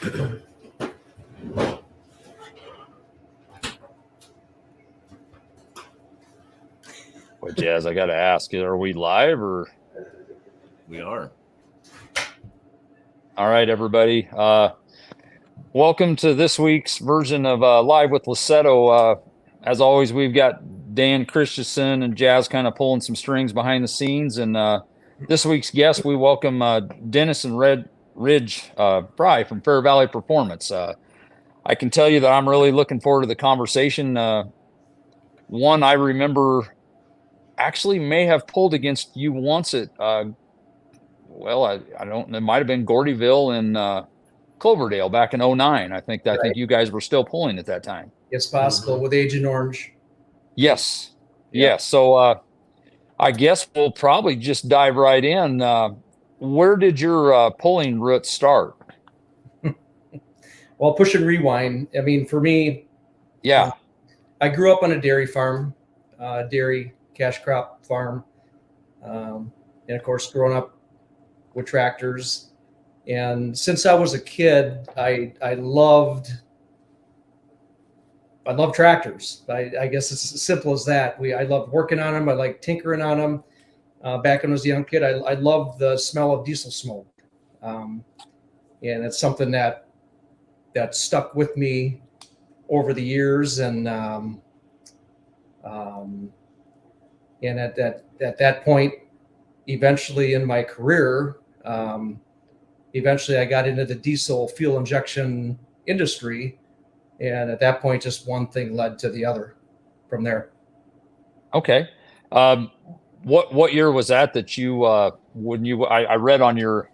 Well, Jazz, I got to ask, are we live or? We are. All right, everybody. Welcome to this week's version of Live with Lussetto. As always, we've got Dan Christensen and Jazz kind of pulling some strings behind the scenes. And this week's guest, we welcome Dennis and Ridge Fry from Fair Valley Performance. I can tell you that I'm really looking forward to the conversation. One, I remember actually may have pulled against you once at, I don't, it might have been Gordyville and Cloverdale back in 09. I think you guys were still pulling at that time. It's possible with Agent Orange. Yes. Yeah. Yes. So I guess we'll probably just dive right in. Where did your pulling roots start? Well, push and rewind. I mean, for me, I grew up on a dairy farm, dairy cash crop farm. And of course, growing up with tractors. And since I was a kid, I loved tractors. I guess it's as simple as that. I loved working on them. I liked tinkering on them. Back when I was a young kid, I loved the smell of diesel smoke. And it's something that stuck with me over the years. And at that point, eventually in my career, eventually I got into the diesel fuel injection industry. And at that point, just one thing led to the other from there. Okay. What year was that you, I read on your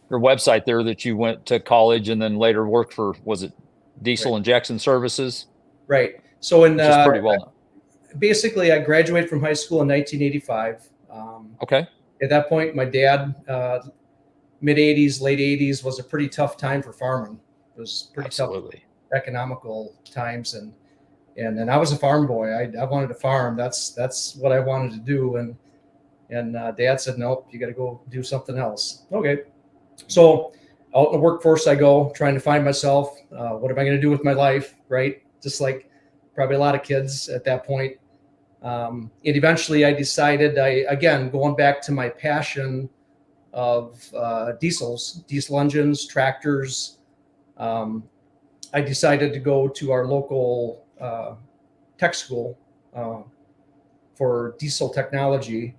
website there that you went to college and then later worked for, was it Diesel Injection Services? Right. So in, pretty well known. Basically I graduated from high school in 1985. Okay. At that point, my dad, mid 80s, late 80s was a pretty tough time for farming. It was pretty tough economical times. And I was a farm boy. I wanted to farm. That's what I wanted to do. And Dad said, nope, you got to go do something else. Okay. So out in the workforce I go, trying to find myself. What am I going to do with my life? Right. Just like probably a lot of kids at that point. And eventually I decided going back to my passion of diesel engines, tractors. I decided to go to our local tech school for diesel technology.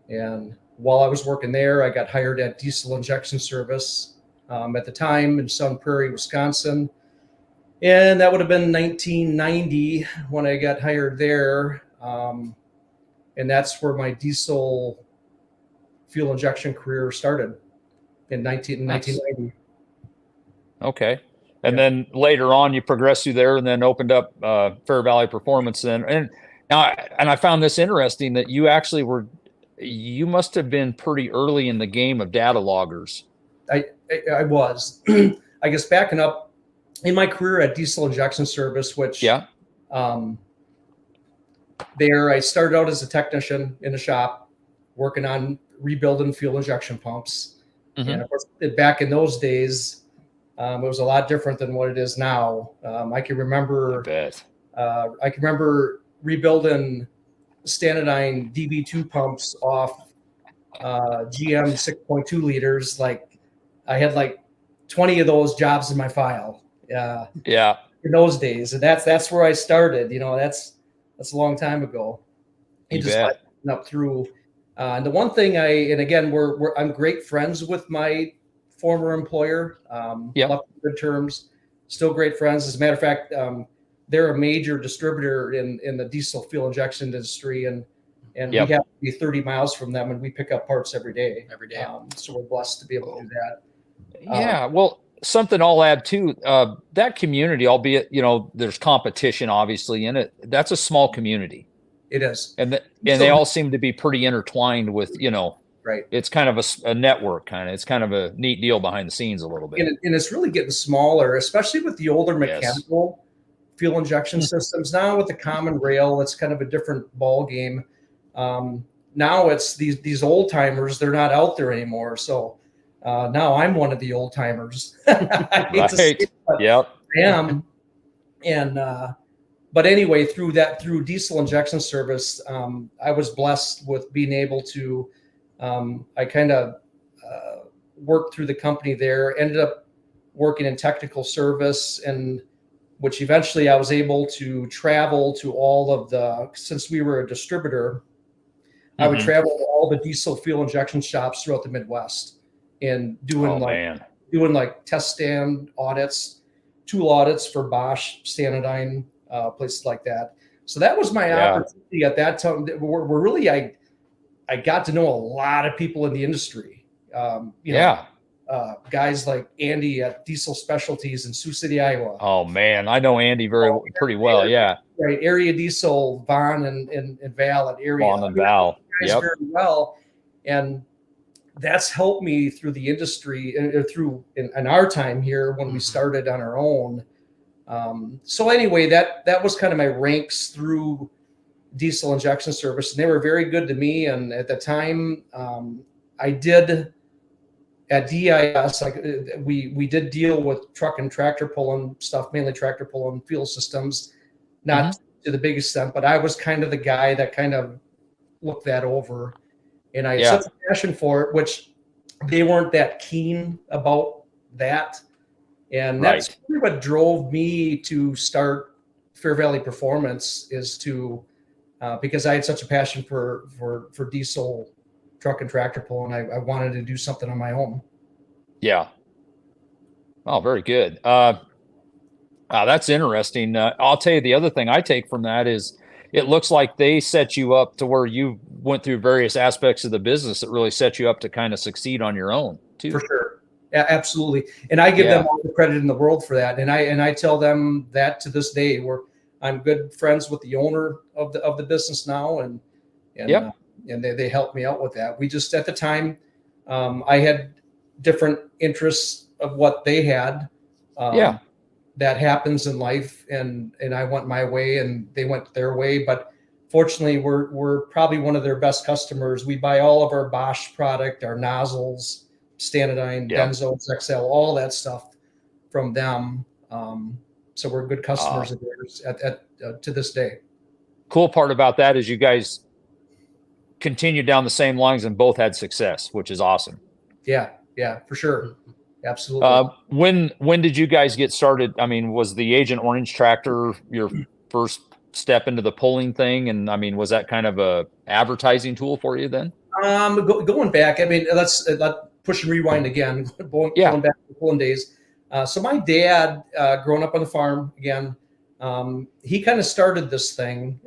And while I was working there, I got hired at Diesel Injection Service at the time in Sun Prairie, Wisconsin. And that would have been 1990 when I got hired there. And that's where my diesel fuel injection career started in 1990. Okay. And then later on, you progressed through there and then opened up Fair Valley Performance. And I found this interesting that you actually you must have been pretty early in the game of data loggers. I was. I guess backing up in my career at Diesel Injection Service, which there I started out as a technician in a shop working on rebuilding fuel injection pumps. Mm-hmm. And of course, back in those days, it was a lot different than what it is now. I can remember rebuilding Standardine DB2 pumps off GM 6.2 liters. Like I had like 20 of those jobs in my file. In those days, and that's where I started. You know, that's a long time ago. And just up through. And the one thing I'm great friends with my former employer. Left on good terms, still great friends. As a matter of fact, they're a major distributor in the diesel fuel injection industry, and we have to be 30 miles from them, and we pick up parts every day. So we're blessed to be able to do that. Well, something I'll add too, that community, albeit, there's competition obviously in it. That's a small community. It is. And they all seem to be pretty intertwined with, right. It's kind of a network it's kind of a neat deal behind the scenes a little bit. And it's really getting smaller, especially with the older mechanical fuel injection systems. Now with the common rail, it's kind of a different ball game. Now it's these old timers, they're not out there anymore. So now I'm one of the old timers. I hate to say it, but Yep. I am. And but anyway, through diesel injection service, I was blessed with being able to. I kind of worked through the company there. Ended up working in technical service, and which eventually I was able to travel to all of the. Since we were a distributor, I would travel to all the diesel fuel injection shops throughout the Midwest, and doing like test stand audits, tool audits for Bosch, Stanadyne, places like that. So that was my opportunity at that time. Where really I got to know a lot of people in the industry. Guys like Andy at Diesel Specialties in Sioux City, Iowa. Oh man, I know Andy pretty well. Yeah. Right, Area Diesel, Vaughn and Val at Area. Vaughn and Val. Guys very well, and that's helped me through the industry and in our time here when we started on our own. So anyway, that was kind of my ranks through diesel injection service, and they were very good to me. And at the time, I did at DIS, we did deal with truck and tractor pulling stuff, mainly tractor pulling fuel systems, not to the big extent, but I was kind of the guy that kind of looked that over, and I had such a passion for it, which they weren't that keen about that. And that's really what drove me to start Fair Valley Performance, is to because I had such a passion for diesel truck and tractor pull, and I wanted to do something on my own. Yeah. Oh, very good. That's interesting. I'll tell you, the other thing I take from that is it looks like they set you up to where you went through various aspects of the business that really set you up to kind of succeed on your own too. For sure. Yeah, absolutely. And I give them all the credit in the world for that. And I tell them that to this day, where I'm good friends with the owner of the business now, and they helped me out with that. We just, at the time, I had different interests of what they had. That happens in life, and I went my way and they went their way. But fortunately, we're probably one of their best customers. We buy all of our Bosch product, our nozzles, Stanadyne, Densos, XL, all that stuff from them. So we're good customers of theirs to this day. Cool part about that is you guys continued down the same lines and both had success, which is awesome. Yeah, for sure. Absolutely. When did you guys get started? I mean, was the Agent Orange tractor your first step into the pulling thing? And I mean, was that kind of a advertising tool for you then? Going back, I mean, let's push and rewind again. Going back to the pulling days. So my dad, growing up on the farm again, he kind of started this thing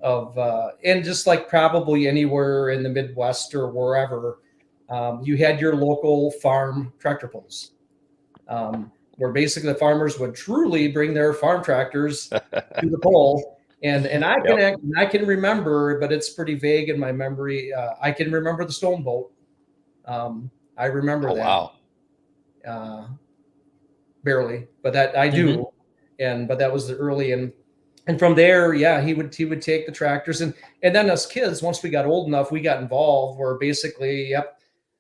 and just like probably anywhere in the Midwest or wherever, you had your local farm tractor pulls, where basically the farmers would truly bring their farm tractors to the pull. And I can remember, but it's pretty vague in my memory. I can remember the stone boat. I remember that. Wow. Barely, but that I do. But that was the early, and from there, he would take the tractors, and then us kids, once we got old enough, we got involved. Where basically,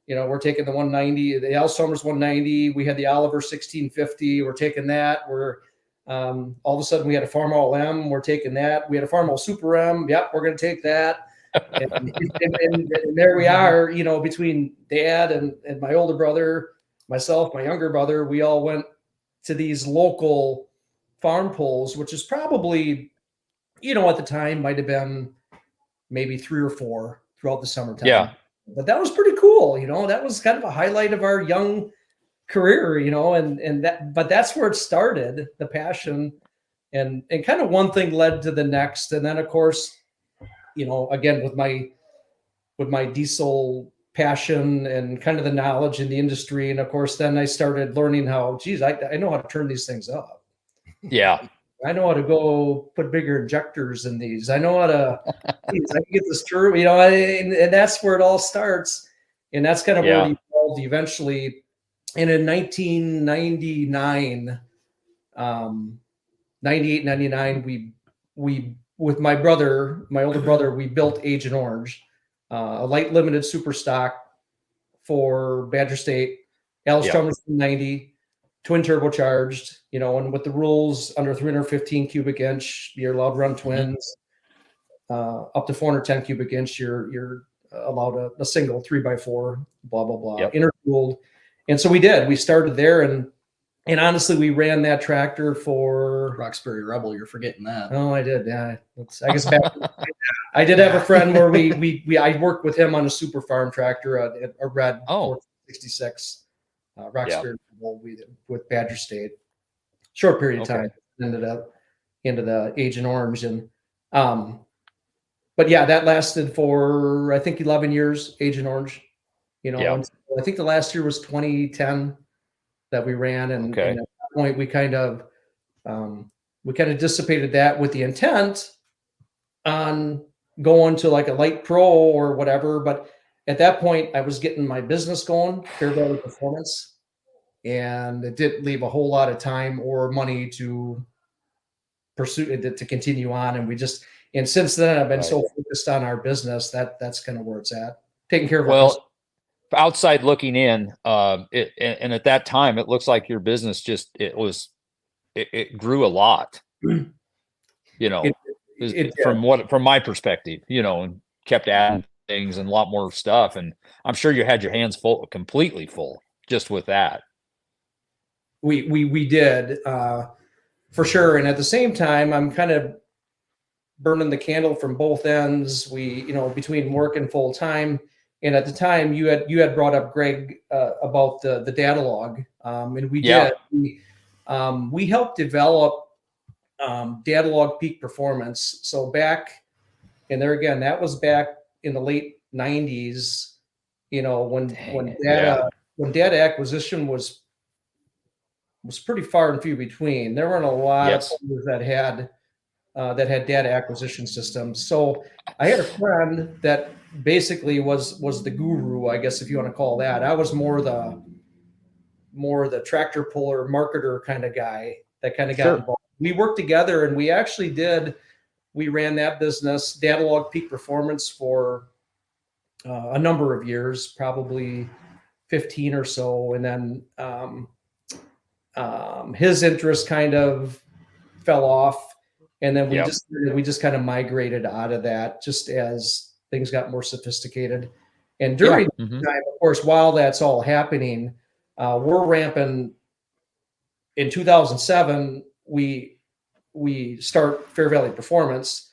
we're taking the 190, the Al Somers 190. We had the Oliver 1650. We're taking that. We're all of a sudden we had a Farmall M. We're taking that. We had a Farmall Super M. Yep, we're going to take that. and there we are. Between Dad and my older brother, myself, my younger brother, we all went to these local farm pulls, which is probably, at the time might have been maybe 3 or 4 throughout the summertime. Yeah. But that was pretty cool. That was kind of a highlight of our young career, but that's where it started, the passion, and kind of one thing led to the next. And then of course, again, with my diesel passion and kind of the knowledge in the industry. And of course, then I started learning how, I know how to turn these things up. Yeah. I know how to go put bigger injectors in these. I know how to, I can get this turbo, and that's where it all starts. And that's kind of where it evolved eventually. And in 1999, 98, 99, we with my older brother, we built Agent Orange, a light limited super stock for Badger State. Allenstown was 90, twin turbocharged, and with the rules under 315 cubic inch, you're allowed to run twins. Up to 410 cubic inch, you're allowed a single 3x4, blah, blah, blah, intercooled. And so we did. We started there, and honestly, we ran that tractor for Roxbury Rebel. You're forgetting that. Oh, I did. Yeah, I guess back. I did have a friend where I worked with him on a super farm tractor, a red 466 Roxbury Rebel with Badger State. Short period of time, ended up into the Agent Orange, and but yeah, that lasted for I think 11 years. Agent Orange, and I think the last year was 2010 that we ran, and at that point we kind of dissipated that with the intent on going to like a light pro or whatever. But at that point, I was getting my business going, Fair Valley Performance, and it didn't leave a whole lot of time or money to pursue it, to continue on. And since then, I've been so focused on our business that's kind of where it's at, taking care of outside looking in, and at that time, it looks like your business it grew a lot, from my perspective, and kept adding things and a lot more stuff. And I'm sure you had your hands completely full just with that. We did, for sure. And at the same time, I'm kind of burning the candle from both ends. Between work and full time. And at the time, you had brought up, Greg, about the data log, and we did. We helped develop data log peak performance. So back, and there again, that was back in the late 90s. When data acquisition was pretty far and few between. There weren't a lot of players that had data acquisition systems. So I had a friend that basically was the guru, I guess, if you want to call that. I was more the tractor puller marketer kind of guy that kind of got involved. We worked together, and we ran that business, data log peak performance, for a number of years, probably 15 or so. And then his interest kind of fell off. And then we just kind of migrated out of that just as things got more sophisticated. And during that time, of course, while that's all happening, we're ramping. In 2007, we start Fair Valley Performance,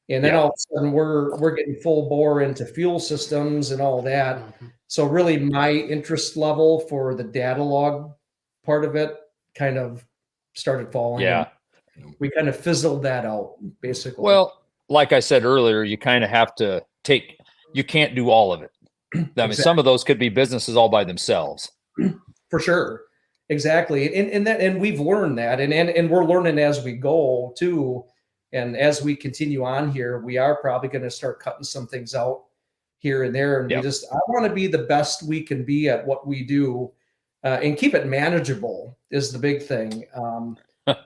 and then all of a sudden we're getting full bore into fuel systems and all that. So really, my interest level for the data log part of it kind of started falling. We kind of fizzled that out, basically. Well, like I said earlier, you kind of have to you can't do all of it. I mean, some of those could be businesses all by themselves. For sure. Exactly. And we've learned that, and we're learning as we go too. And as we continue on here, we are probably going to start cutting some things out here and there. And I want to be the best we can be at what we do, and keep it manageable is the big thing.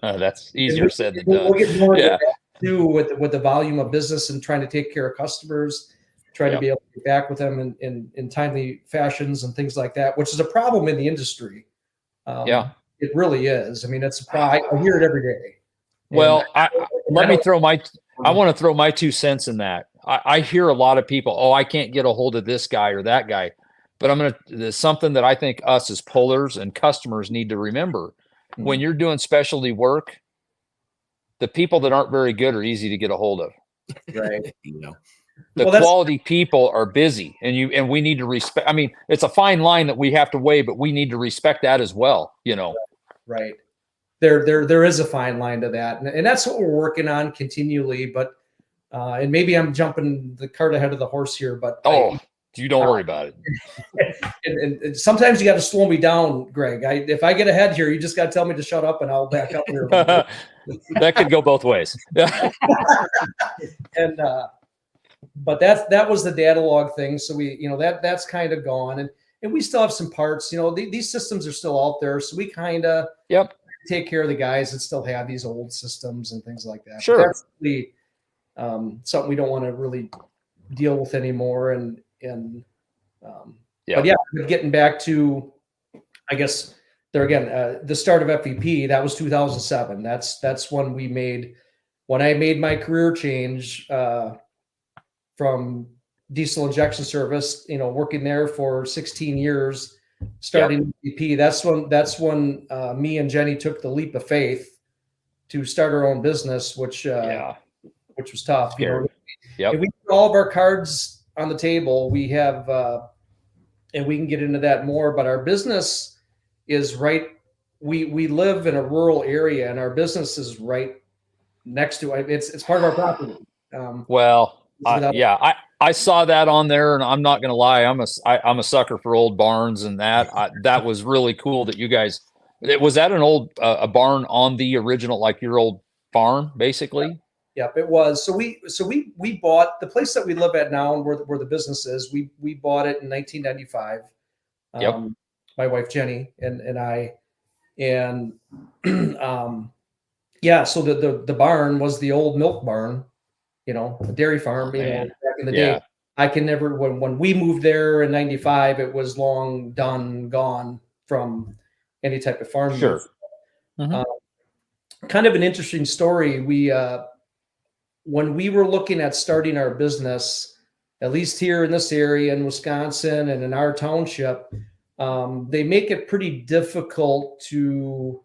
That's easier said than done. We'll get more into that too with the volume of business and trying to take care of customers, trying to be able to get back with them in timely fashions and things like that, which is a problem in the industry. It really is. I mean, it's a problem. I hear it every day. Well, I want to throw my 2 cents in that. I hear a lot of people, I can't get a hold of this guy or that guy, but there's something that I think us as pullers and customers need to remember. When you're doing specialty work, the people that aren't very good are easy to get a hold of. Right. The quality people are busy, and we need to respect. I mean, it's a fine line that we have to weigh, but we need to respect that as well. Right. There is a fine line to that, and that's what we're working on continually. But and maybe I'm jumping the cart ahead of the horse here, but you don't worry about it. And sometimes you got to slow me down, Greg. If I get ahead here, you just got to tell me to shut up, and I'll back up here. That could go both ways. And but that was the data log thing. So that's kind of gone, and we still have some parts. These systems are still out there, so we kind of take care of the guys that still have these old systems and things like that. Sure, but that's really something we don't want to really deal with anymore. And But yeah, getting back to, I guess there again, the start of FVP, that was 2007. That's when I made my career change from diesel injection service, working there for 16 years, starting FVP. That's when me and Jenny took the leap of faith to start our own business, which was tough. Scary. And we put all of our cards on the table. We have, and we can get into that more, but our business is right. We live in a rural area, and our business is right next to it. It's part of our property. I saw that on there, and I'm not going to lie. I'm a sucker for old barns, and that was really cool that you guys. Was that an old a barn on the original, like your old farm, basically? Yep, it was. So we bought the place that we live at now, and where the business is. We bought it in 1995. My wife Jenny and I, and So the barn was the old milk barn, a dairy farm. Back in the day, I can never. When we moved there in '95, it was long gone from any type of farm. Sure. Kind of an interesting story. When we were looking at starting our business, at least here in this area in Wisconsin and in our township, they make it pretty difficult to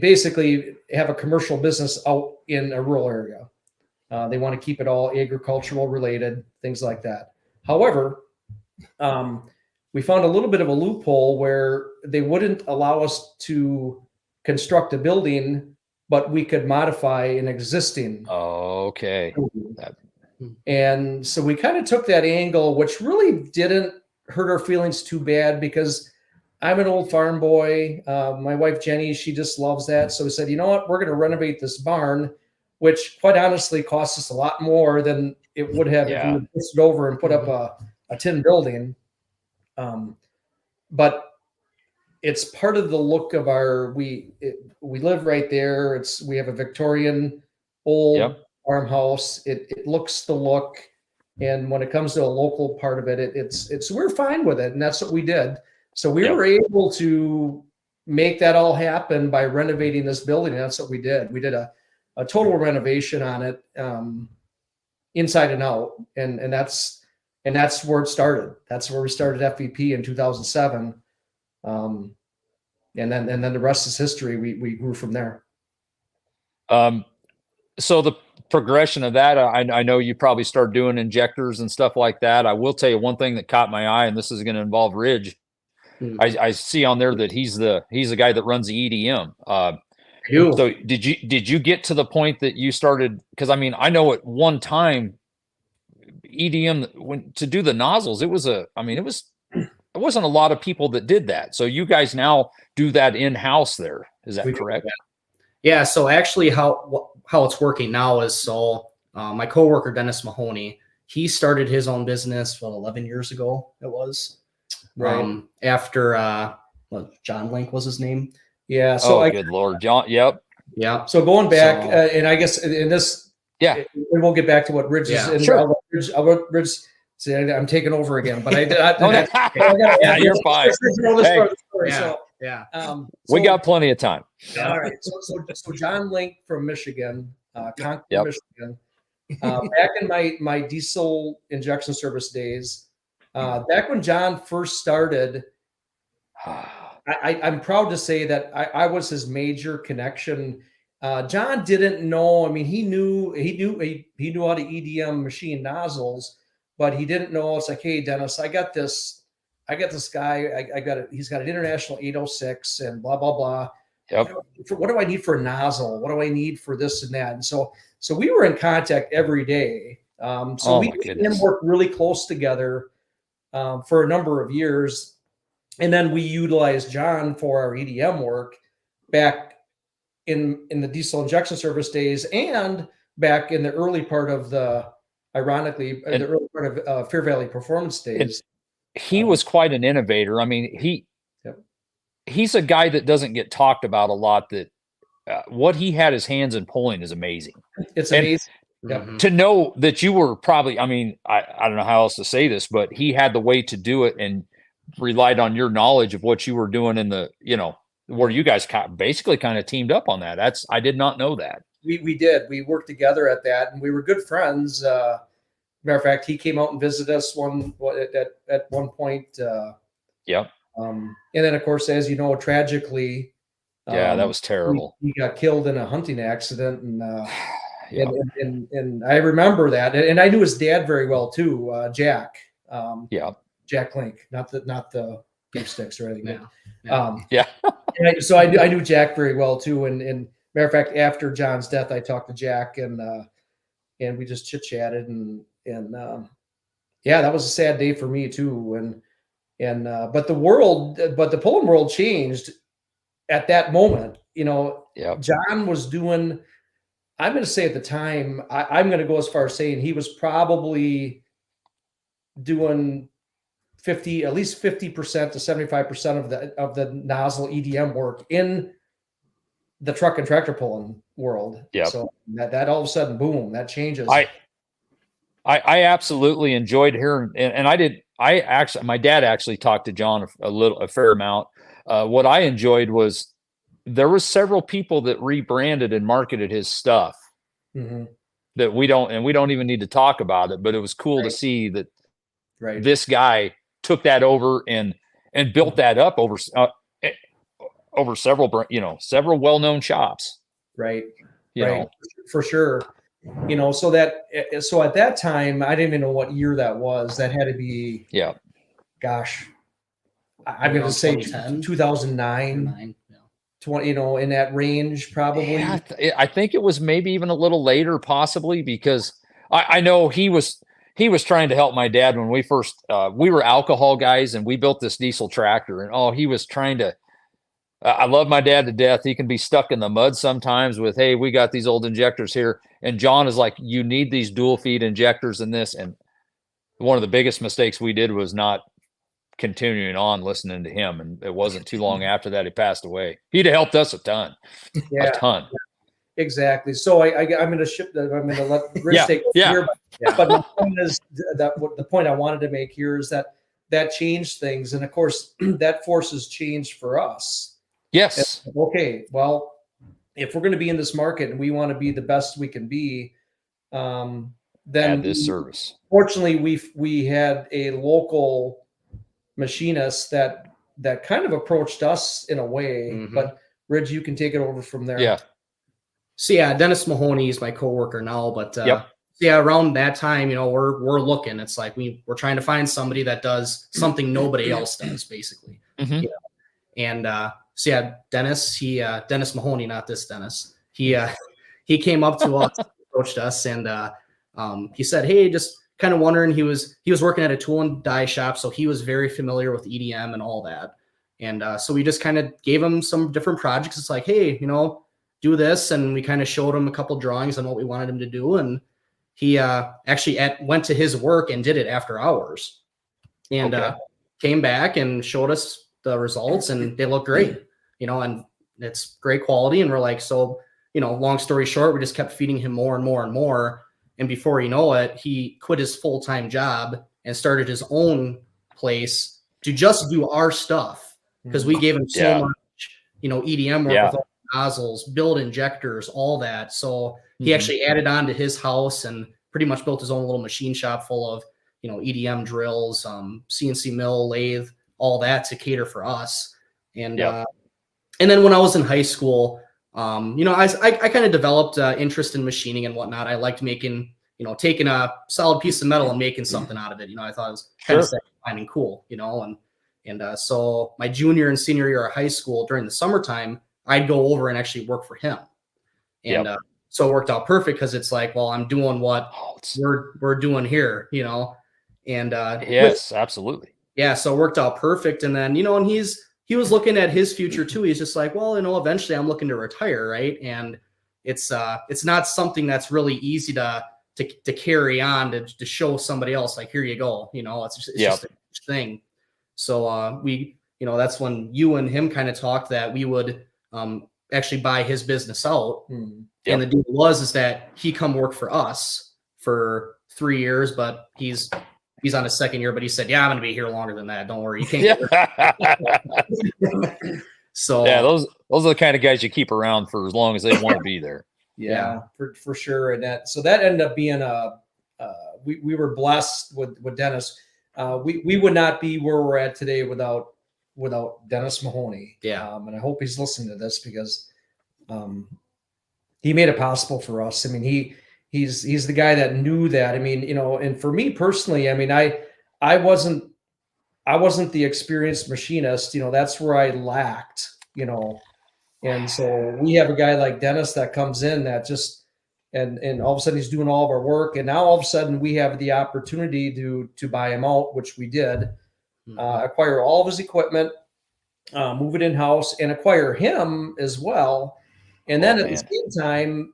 basically have a commercial business out in a rural area. They want to keep it all agricultural related, things like that. However, we found a little bit of a loophole where they wouldn't allow us to construct a building, but we could modify an existing. Okay. And so we kind of took that angle, which really didn't hurt our feelings too bad, because I'm an old farm boy. My wife, Jenny, she just loves that. So we said, you know what, we're going to renovate this barn, which quite honestly costs us a lot more than it would have if we would pushed it over and put up a tin building. But it's part of the look of we live right there. We have a Victorian old farmhouse. It looks the look. And when it comes to a local part of it, we're fine with it. And that's what we did. So we were able to make that all happen by renovating this building. And that's what we did. We did a total renovation on it, inside and out. And that's where it started. That's where we started FVP in 2007. And then the rest is history. We grew from there. So the progression of that, I know you probably started doing injectors and stuff like that. I will tell you one thing that caught my eye, and this is going to involve Ridge. I see on there that he's the guy that runs the EDM. So did you get to the point that you started? Because I know at one time EDM to do the nozzles, it wasn't a lot of people that did that. So you guys now do that in-house there. Is that correct? Yeah. So actually how it's working now is, my coworker, Dennis Mahoney, he started his own business, 11 years ago it was. Right. After, John Link was his name. Yeah. So good Lord, John. Yep. Yeah. So going back, and I guess in this, we won't get back to what Ridge is. And sure. I'll let Ridge say I'm taking over again, but you're fine. We got plenty of time. All right. So John Link from Michigan, Concord, Michigan. Back in my diesel injection service days, back when John first started, I'm proud to say that I was his major connection. John didn't know. He knew how to EDM machine nozzles, but he didn't know. It's like, hey, Dennis, I got this guy. He's got an international 806 and blah blah blah. Yep. What do I need for a nozzle? What do I need for this and that? And so we were in contact every day. We and him worked really close together for a number of years. And then we utilized John for our EDM work back in the diesel injection service days, and back in the early part of the early part of Fair Valley Performance days. He was quite an innovator. He's a guy that doesn't get talked about a lot. That what he had his hands in pulling is amazing. It's amazing. To know that you were probably, I mean, I don't know how else to say this, but he had the way to do it and relied on your knowledge of what you were doing in the, where you guys basically kind of teamed up on that. I did not know that. We did. We worked together at that, and we were good friends. Matter of fact, he came out and visited us at one point. And then, of course, as you know, tragically, that was terrible. He got killed in a hunting accident, and and I remember that, and I knew his dad very well too, Jack. Jack Link, not the beef sticks or anything. So I knew Jack very well too, and matter of fact, after John's death, I talked to Jack, and we just chit chatted, and that was a sad day for me too, but the pulling world changed at that moment. John was doing. I'm going to say at the time, I'm going to go as far as saying he was probably doing at least 50% to 75% of the nozzle EDM work in the truck and tractor pulling world. So that all of a sudden, boom, that changes. I absolutely enjoyed hearing, and my dad actually talked to John a fair amount. What I enjoyed was there was several people that rebranded and marketed his stuff that we don't even need to talk about it, but it was cool to see that this guy took that over and built that up over several, several well-known shops. For sure. So at that time, I didn't even know what year that was. That had to be, gosh, I'm going to say 2009. 20, in that range, probably. I think it was maybe even a little later, possibly, because I know he was trying to help my dad when we first we were alcohol guys, and we built this diesel tractor, and he was trying to. I love my dad to death. He can be stuck in the mud sometimes with, hey, we got these old injectors here, and John is like, you need these dual feed injectors in this, and one of the biggest mistakes we did was not continuing on listening to him, and it wasn't too long after that he passed away. He'd have helped us a ton. Exactly. So I'm going to let Rich take here, but the point is that the point I wanted to make here is that changed things, and of course that forces change for us. Yes. Okay. Well, if we're going to be in this market and we want to be the best we can be, then add this service. Fortunately, we had a local machinist that kind of approached us in a way, but Ridge, you can take it over from there. So Dennis Mahoney is my coworker now, but around that time, we're looking. It's like we're trying to find somebody that does something nobody else does, basically. And Dennis, Dennis Mahoney, not this Dennis. He came up to us, approached us, and he said, "Hey, just kind of wondering." He was working at a tool and die shop, so he was very familiar with EDM and all that. And so we just kind of gave him some different projects. It's like, hey, do this, and we kind of showed him a couple drawings on what we wanted him to do, and he actually went to his work and did it after hours, and came back and showed us the results, and they look great, and it's great quality. And we're like, so long story short, we just kept feeding him more and more and more, and before you know it, he quit his full-time job and started his own place to just do our stuff, because we gave him so much EDM work with nozzles, build injectors, all that. So he actually added on to his house and pretty much built his own little machine shop full of, EDM drills, CNC mill, lathe, all that to cater for us. And then when I was in high school, I kind of developed interest in machining and whatnot. I liked making, taking a solid piece of metal and making something out of it. I thought it was kind of satisfying and cool, and so my junior and senior year of high school, during the summertime, I'd go over and actually work for him. And so it worked out perfect, because it's like, well, I'm doing what we're doing here, and yes, absolutely. Yeah. So it worked out perfect. And then, and he was looking at his future too. He's just like, well, eventually I'm looking to retire. Right. And it's not something that's really easy to carry on to show somebody else, like, here you go. It's just a thing. So we, that's when you and him kind of talked that we would actually buy his business out. Mm. Yep. And the deal was that he come work for us for 3 years, but he's on his second year, but he said, yeah, I'm going to be here longer than that. Don't worry. You can't get So yeah, those are the kind of guys you keep around for as long as they want to be there. Yeah, for sure. And that ended up being we were blessed with Dennis. We would not be where we're at today without Dennis Mahoney. Yeah. And I hope he's listening to this because he made it possible for us. I mean, he's the guy that knew that. I mean, and for me personally, I mean, I wasn't the experienced machinist. That's where I lacked. And so we have a guy like Dennis that comes in that just and all of a sudden he's doing all of our work, and now all of a sudden we have the opportunity to buy him out, which we did. Acquire all of his equipment, move it in house, and acquire him as well. And then at the same time,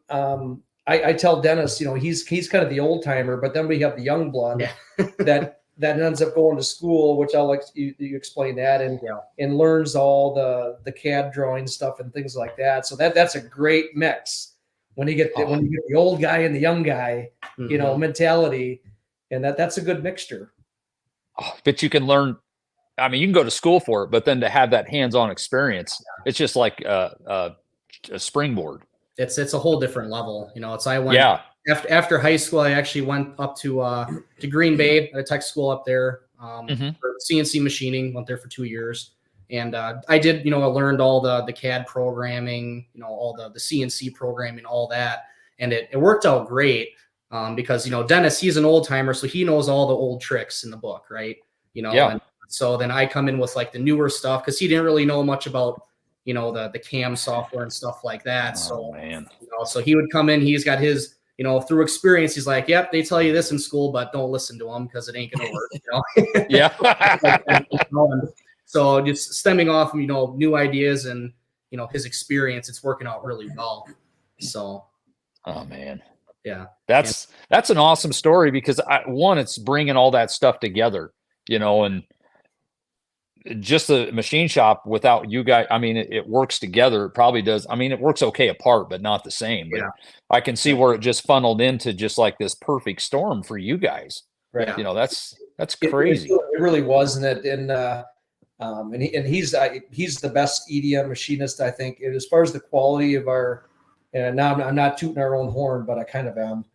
I tell Dennis, he's kind of the old timer, but then we have the young blood that ends up going to school, which I'll let you explain that, and learns all the CAD drawing stuff and things like that. So that's a great mix when you get the old guy and the young guy, mentality, and that's a good mixture. But you can learn. I mean, you can go to school for it, but then to have that hands-on experience, it's just like a springboard. It's a whole different level. I went after high school. I actually went up to Green Bay at a tech school up there for CNC machining. Went there for 2 years, and I did. I learned all the CAD programming, all the CNC programming, all that, and it worked out great because Dennis, he's an old timer, so he knows all the old tricks in the book, right? And so then I come in with like the newer stuff because he didn't really know much about the CAM software and stuff like that. So he would come in. He's got his through experience. He's like, yep, they tell you this in school, but don't listen to them because it ain't gonna work. Yeah. So just stemming off new ideas and his experience, it's working out really well. So. Oh man. Yeah. That's an awesome story because it's bringing all that stuff together, and just the machine shop without you guys. I mean, it works together. It probably does. I mean, it works okay apart, but not the same. But I can see where it just funneled into just like this perfect storm for you guys. Right. That's crazy. It really was. And he's the best EDM machinist, I think, as far as the quality of our, and now I'm not tooting our own horn, but I kind of am.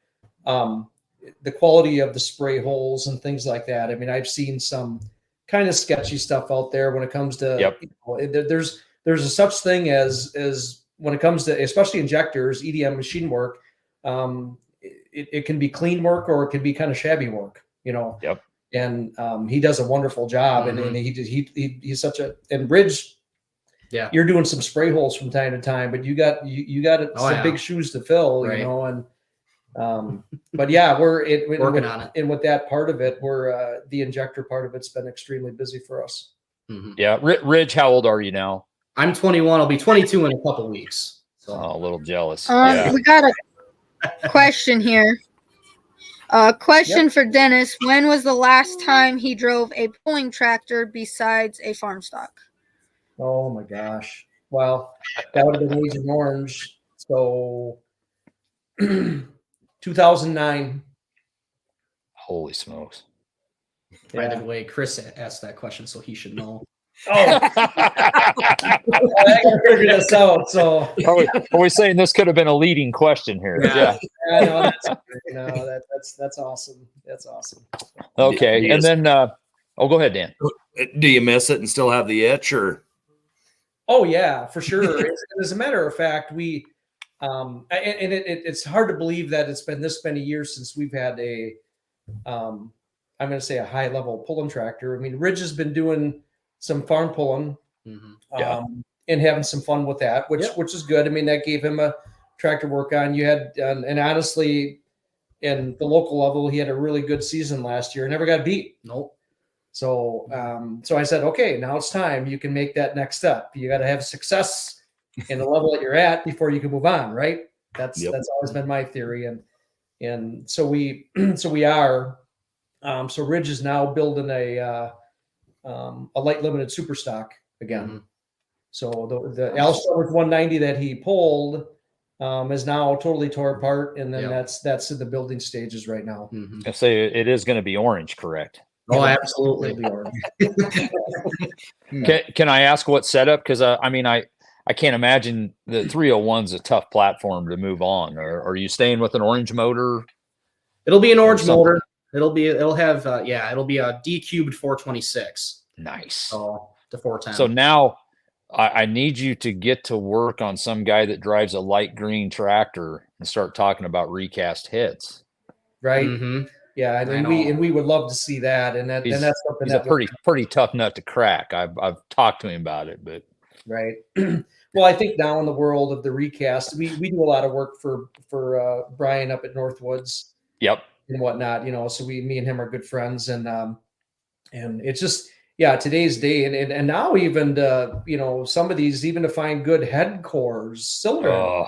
The quality of the spray holes and things like that. I mean, I've seen some kind of sketchy stuff out there when it comes to, there's a such thing as when it comes to, especially injectors, EDM machine work, it can be clean work or it can be kind of shabby work, and he does a wonderful job. And he's such and Ridge, you're doing some spray holes from time to time, but you got some big shoes to fill, and but we're working on it. And with that part of it, we're the injector part of it's been extremely busy for us. Yeah. Ridge, how old are you now? I'm 21. I'll be 22 in a couple of weeks. So. Oh, a little jealous. We got a question here. Question for Dennis. When was the last time he drove a pulling tractor besides a farm stock? Oh my gosh. Well, that would have been Agent Orange. So 2009. Holy smokes. By the way, Chris asked that question, so he should know. Oh, I gotta figure this out. So are we saying this could have been a leading question here? Yeah. That's awesome. That's awesome. Okay. And then go ahead, Dan. Do you miss it and still have the itch, or? Oh yeah, for sure. As a matter of fact, we it's hard to believe that it's been this many years since we've had a I'm going to say a high level pulling tractor. I mean, Ridge has been doing some farm pulling and having some fun with that, which is good. I mean, that gave him a tractor to work on. You had, and honestly, in the local level, he had a really good season last year. Never got beat. Nope. So, so I said, okay, now it's time. You can make that next step. You got to have success in the level that you're at before you can move on, right? That's always been my theory, and so we are. So Ridge is now building a light limited super stock again. So the Alstor's 190 that he pulled is now totally tore apart, and then that's in the building stages right now. Mm-hmm. I say it is going to be orange, correct? Oh, absolutely. Can I ask what setup? Because I mean, I can't imagine the 301's a tough platform to move on. Or are you staying with an orange motor? It'll be an orange motor. It'll be a D-cubed 426. Nice. So the 410. So now I need you to get to work on some guy that drives a light green tractor and start talking about recast hits. Right. Mm-hmm. Yeah, and we would love to see that, and that's something he's a pretty tough nut to crack. I've talked to him about it, but right. Well, I think now in the world of the recast, we do a lot of work for Brian up at Northwoods. Yep. And whatnot, so me and him are good friends, and it's just today's day, and now even some of these, even to find good head cores, cylinder,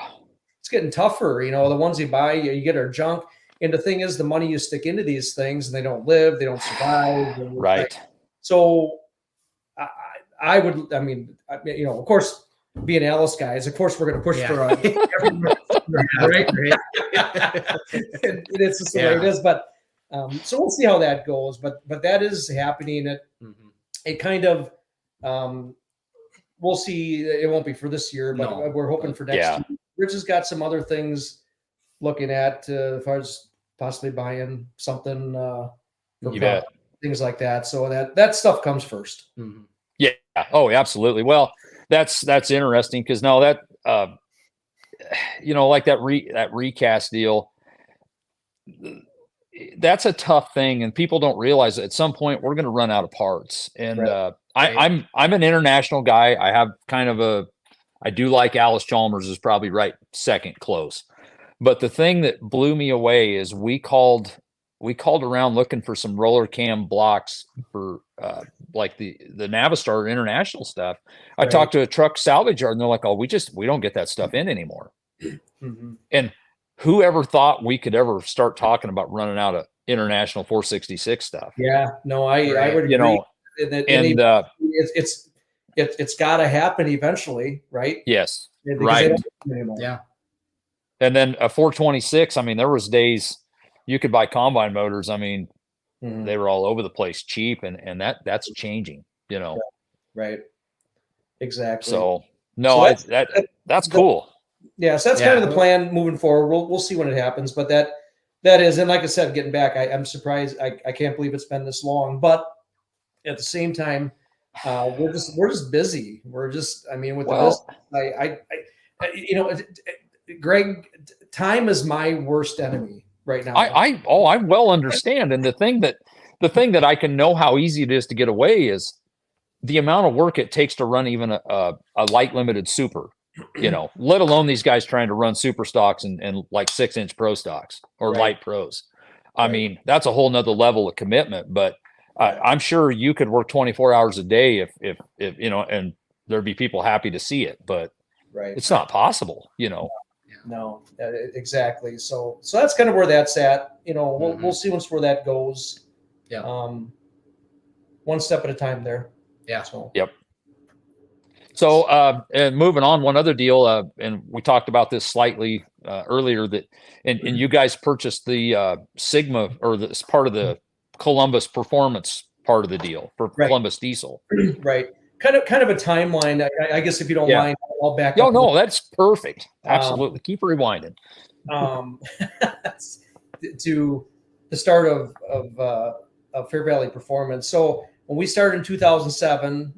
it's getting tougher. The ones you buy, you get are junk. And the thing is, the money you stick into these things, and they don't live, they don't survive. Right. So I would, of course, being Alice guys, of course, we're going to push for right? and it's just the way it is. But so we'll see how that goes. But that is happening. It kind of, we'll see. It won't be for this year, but we're hoping for next year. Rich has got some other things looking at as far as possibly buying something, things like that. So that stuff comes first. Mm-hmm. Yeah. Oh, absolutely. Well, that's interesting because now that like that recast deal, that's a tough thing, and people don't realize that at some point we're going to run out of parts. And I'm an international guy. I have I do like Alice Chalmers is probably right second close. But the thing that blew me away is we called around looking for some roller cam blocks for like the Navistar international stuff. I talked to a truck salvage yard, and they're like, "Oh, we don't get that stuff in anymore." Mm-hmm. And whoever thought we could ever start talking about running out of international 466 stuff? Yeah, no, I would agree. It's got to happen eventually, right? Yes, right. Yeah. And then a 426, I mean, there was days you could buy combine motors. I mean, they were all over the place, cheap, and that's changing, Yeah, right. Exactly. So no, that's cool. Yeah, so that's kind of the plan moving forward. We'll see when it happens, but that is, and like I said, getting back, I'm surprised. I can't believe it's been this long, but at the same time, we're just busy. We're just, with the business, Greg, time is my worst enemy right now. I well understand. And the thing that I can know how easy it is to get away is the amount of work it takes to run even a light limited super, let alone these guys trying to run super stocks and like 6-inch pro stocks or light pros. I mean, that's a whole nother level of commitment, but I'm sure you could work 24 hours a day if and there'd be people happy to see it, but it's not possible, No, exactly. So that's kind of where that's at. We'll see where that goes. Yeah. One step at a time there. Yeah. So. Yep. So and moving on, one other deal, and we talked about this slightly earlier and you guys purchased the Sigma or this part of the Columbus Performance part of the deal for Columbus Diesel. Right. Kind of a timeline. I guess if you don't mind, I'll back up. No, that's perfect. Absolutely. Keep rewinding. To the start of Fair Valley Performance. So when we started in 2007,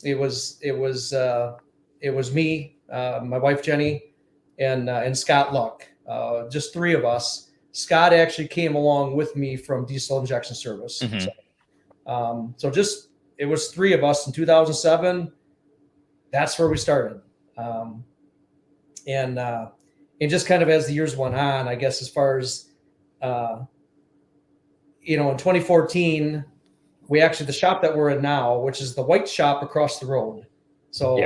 it was me, my wife Jenny, and Scott Luck, just three of us. Scott actually came along with me from Diesel Injection Service. Mm-hmm. So it was three of us in 2007. That's where we started. And just kind of as the years went on, I guess as far as, in 2014, we actually, the shop that we're in now, which is the white shop across the road. So,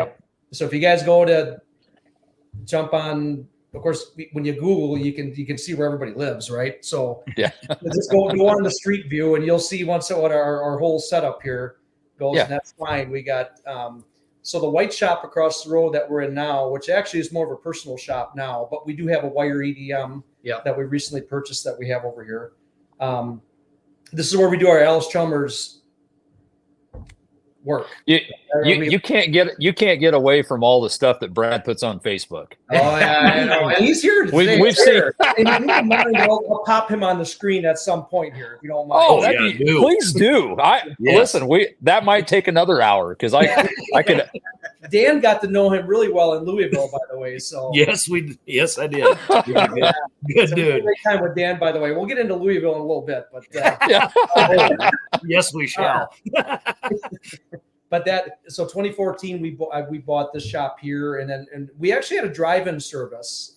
So if you guys go to jump on, of course, when you Google, you can see where everybody lives, right? So just go on the street view and you'll see what our whole setup here. goes, and that's fine. We got so the white shop across the road that we're in now, which actually is more of a personal shop now, but we do have a wire EDM that we recently purchased that we have over here. This is where we do our Alice Chalmers work. You can't get away from all the stuff that Brad puts on Facebook. Oh yeah, I know. And he's here today. We've seen. I'll pop him on the screen at some point here, if you don't mind. Oh, please do. Listen. That might take another hour because I could. Dan got to know him really well in Louisville, by the way. So yes, I did. Good dude. Great time with Dan, by the way. We'll get into Louisville in a little bit, but yes, we shall. But so 2014, we bought this shop here, and we actually had a drive-in service.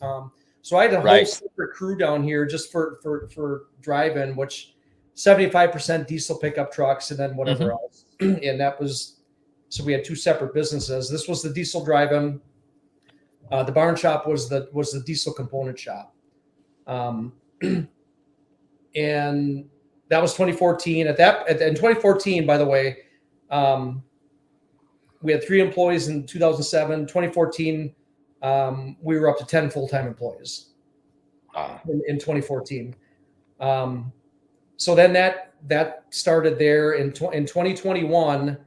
So I had a whole separate crew down here just for drive-in, which 75% diesel pickup trucks, and then whatever else. And that was, so we had two separate businesses. This was the diesel drive-in. The barn shop was the diesel component shop. And that was 2014. In 2014, by the way, we had 3 employees in 2007. 2014, we were up to 10 full-time employees in 2014. So then that started there in 2021.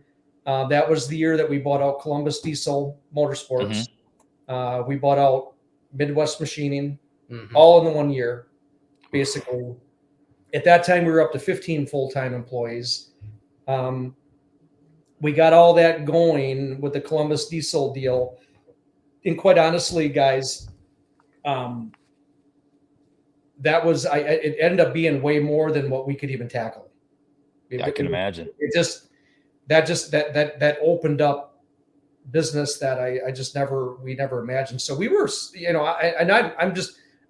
That was the year that we bought out Columbus Diesel Motorsports. We bought out Midwest Machining, all in the 1 year, basically. At that time, we were up to 15 full-time employees. We got all that going with the Columbus Diesel deal. And quite honestly, guys, it ended up being way more than what we could even tackle. I can imagine. That opened up business that we never imagined. So we were,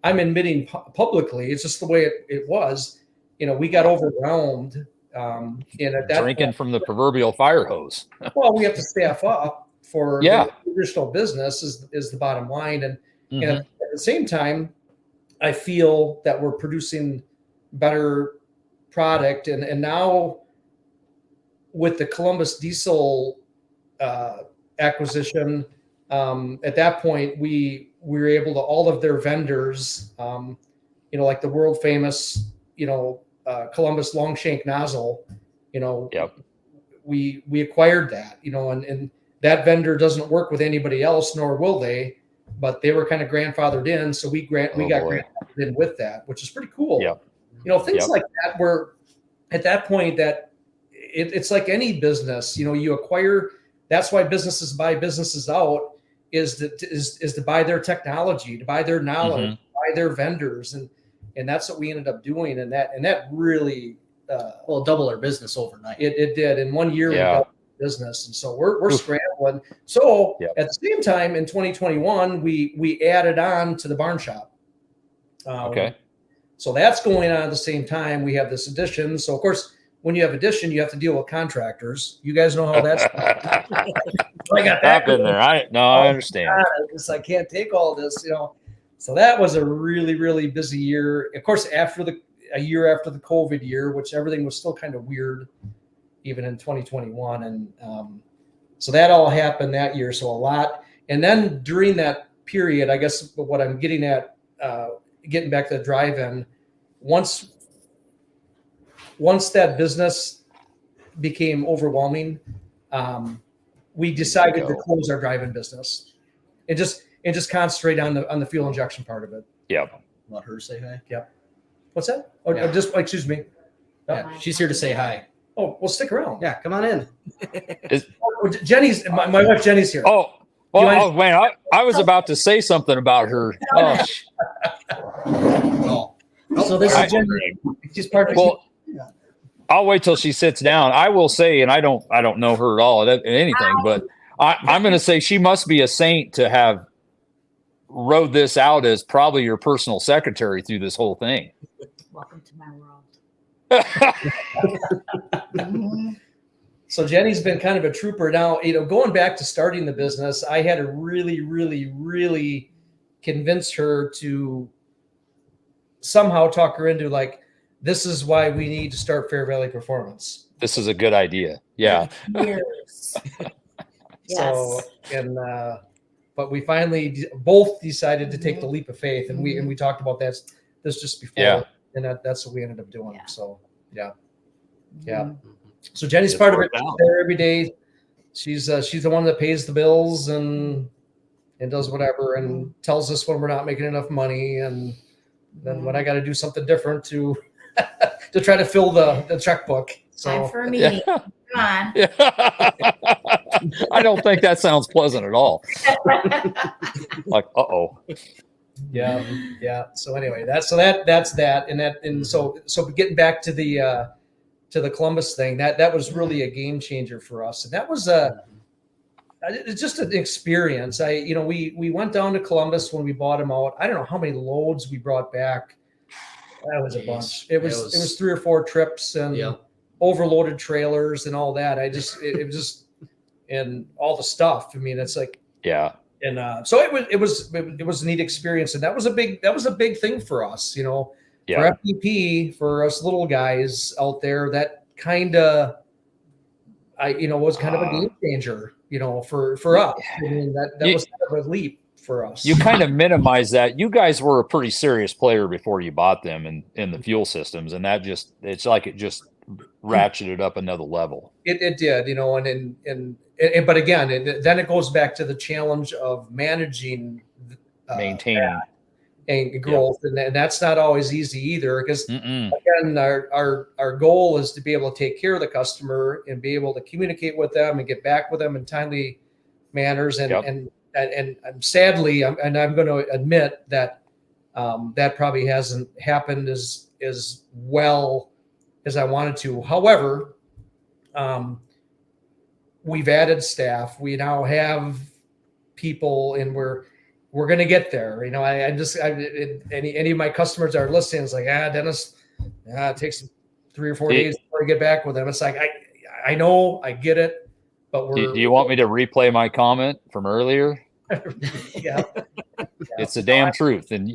I'm admitting publicly, it's just the way it was. We got overwhelmed. And at that drinking from the proverbial fire hose. Well, we have to staff up for the traditional business is the bottom line. And at the same time, I feel that we're producing better product. And now with the Columbus Diesel acquisition, at that point, we were able to, all of their vendors, like the world famous, Columbus long shank nozzle, we acquired that, and that vendor doesn't work with anybody else, nor will they, but they were kind of grandfathered in. So we got grandfathered in with that, which is pretty cool. Things like that were at that point that it's like any business, you acquire. That's why businesses buy businesses out is to buy their technology, to buy their knowledge, buy their vendors. And that's what we ended up doing. And that really, double our business overnight. It did. In 1 year, we doubled the business. And so we're scrambling. So at the same time, in 2021, we added on to the barn shop. So that's going on at the same time. We have this addition. So of course, when you have addition, you have to deal with contractors. You guys know how that's. I got that. I've been there. I understand. I can't take all this, So that was a really, really busy year. Of course, a year after the COVID year, which everything was still kind of weird, even in 2021. And so that all happened that year. So a lot. And then during that period, I guess what I'm getting at, getting back to the drive-in, once that business became overwhelming, we decided to close our drive-in business and just concentrate on the fuel injection part of it. Let her say hi. What's that? Oh, excuse me. Yeah, she's here to say hi. Oh, well, stick around. Yeah, come on in. Jenny's my wife. Jenny's here. Oh, well, man, I was about to say something about her. So this is Jenny. She's perfect. Well, I'll wait till she sits down. I will say, and I don't know her at all at anything, but I'm going to say she must be a saint to have rode this out as probably your personal secretary through this whole thing. Welcome to my world. So Jenny's been kind of a trooper now. Going back to starting the business, I had to really, really, really convince her to somehow talk her into this is why we need to start Fair Valley Performance. This is a good idea. Yeah. Years. So, Yes. and but we finally both decided to take the leap of faith, and we talked about this just before, Yeah. and that's what we ended up doing. Yeah. So yeah. So Jenny's part of it. She's there every day. She's the one that pays the bills and does whatever and tells us when we're not making enough money, and then when I got to do something different to to try to fill the checkbook. So Time for a meeting. Yeah. Come on. Yeah. I don't think that sounds pleasant at all. Like, uh-oh. yeah. So anyway, that's that, and so getting back to the Columbus thing, that was really a game changer for us, and that was it's just an experience. We went down to Columbus when we bought them out. I don't know how many loads we brought back. That was a bunch. It was 3 or 4 trips and overloaded trailers and all that. It was just and all the stuff. I mean, it's like and so it was a neat experience, and that was a big thing for us, for FDP, for us little guys out there. That kind of was kind of a game changer, for us. I mean, that was kind of a leap for us. You kind of minimize that. You guys were a pretty serious player before you bought them in the fuel systems, and that it's like it just ratcheted up another level. It did, but again, then it goes back to the challenge of managing, maintaining and growth, and that's not always easy either. Because again, our goal is to be able to take care of the customer and be able to communicate with them and get back with them in timely manners. And sadly, I'm going to admit that that probably hasn't happened as well as I wanted to. However, we've added staff. We now have people, and we're going to get there. Any of my customers are listening. It's like, Dennis, it takes 3 or 4 days before I get back with them. It's like, I know, I get it, but do you want me to replay my comment from earlier? It's the damn truth. And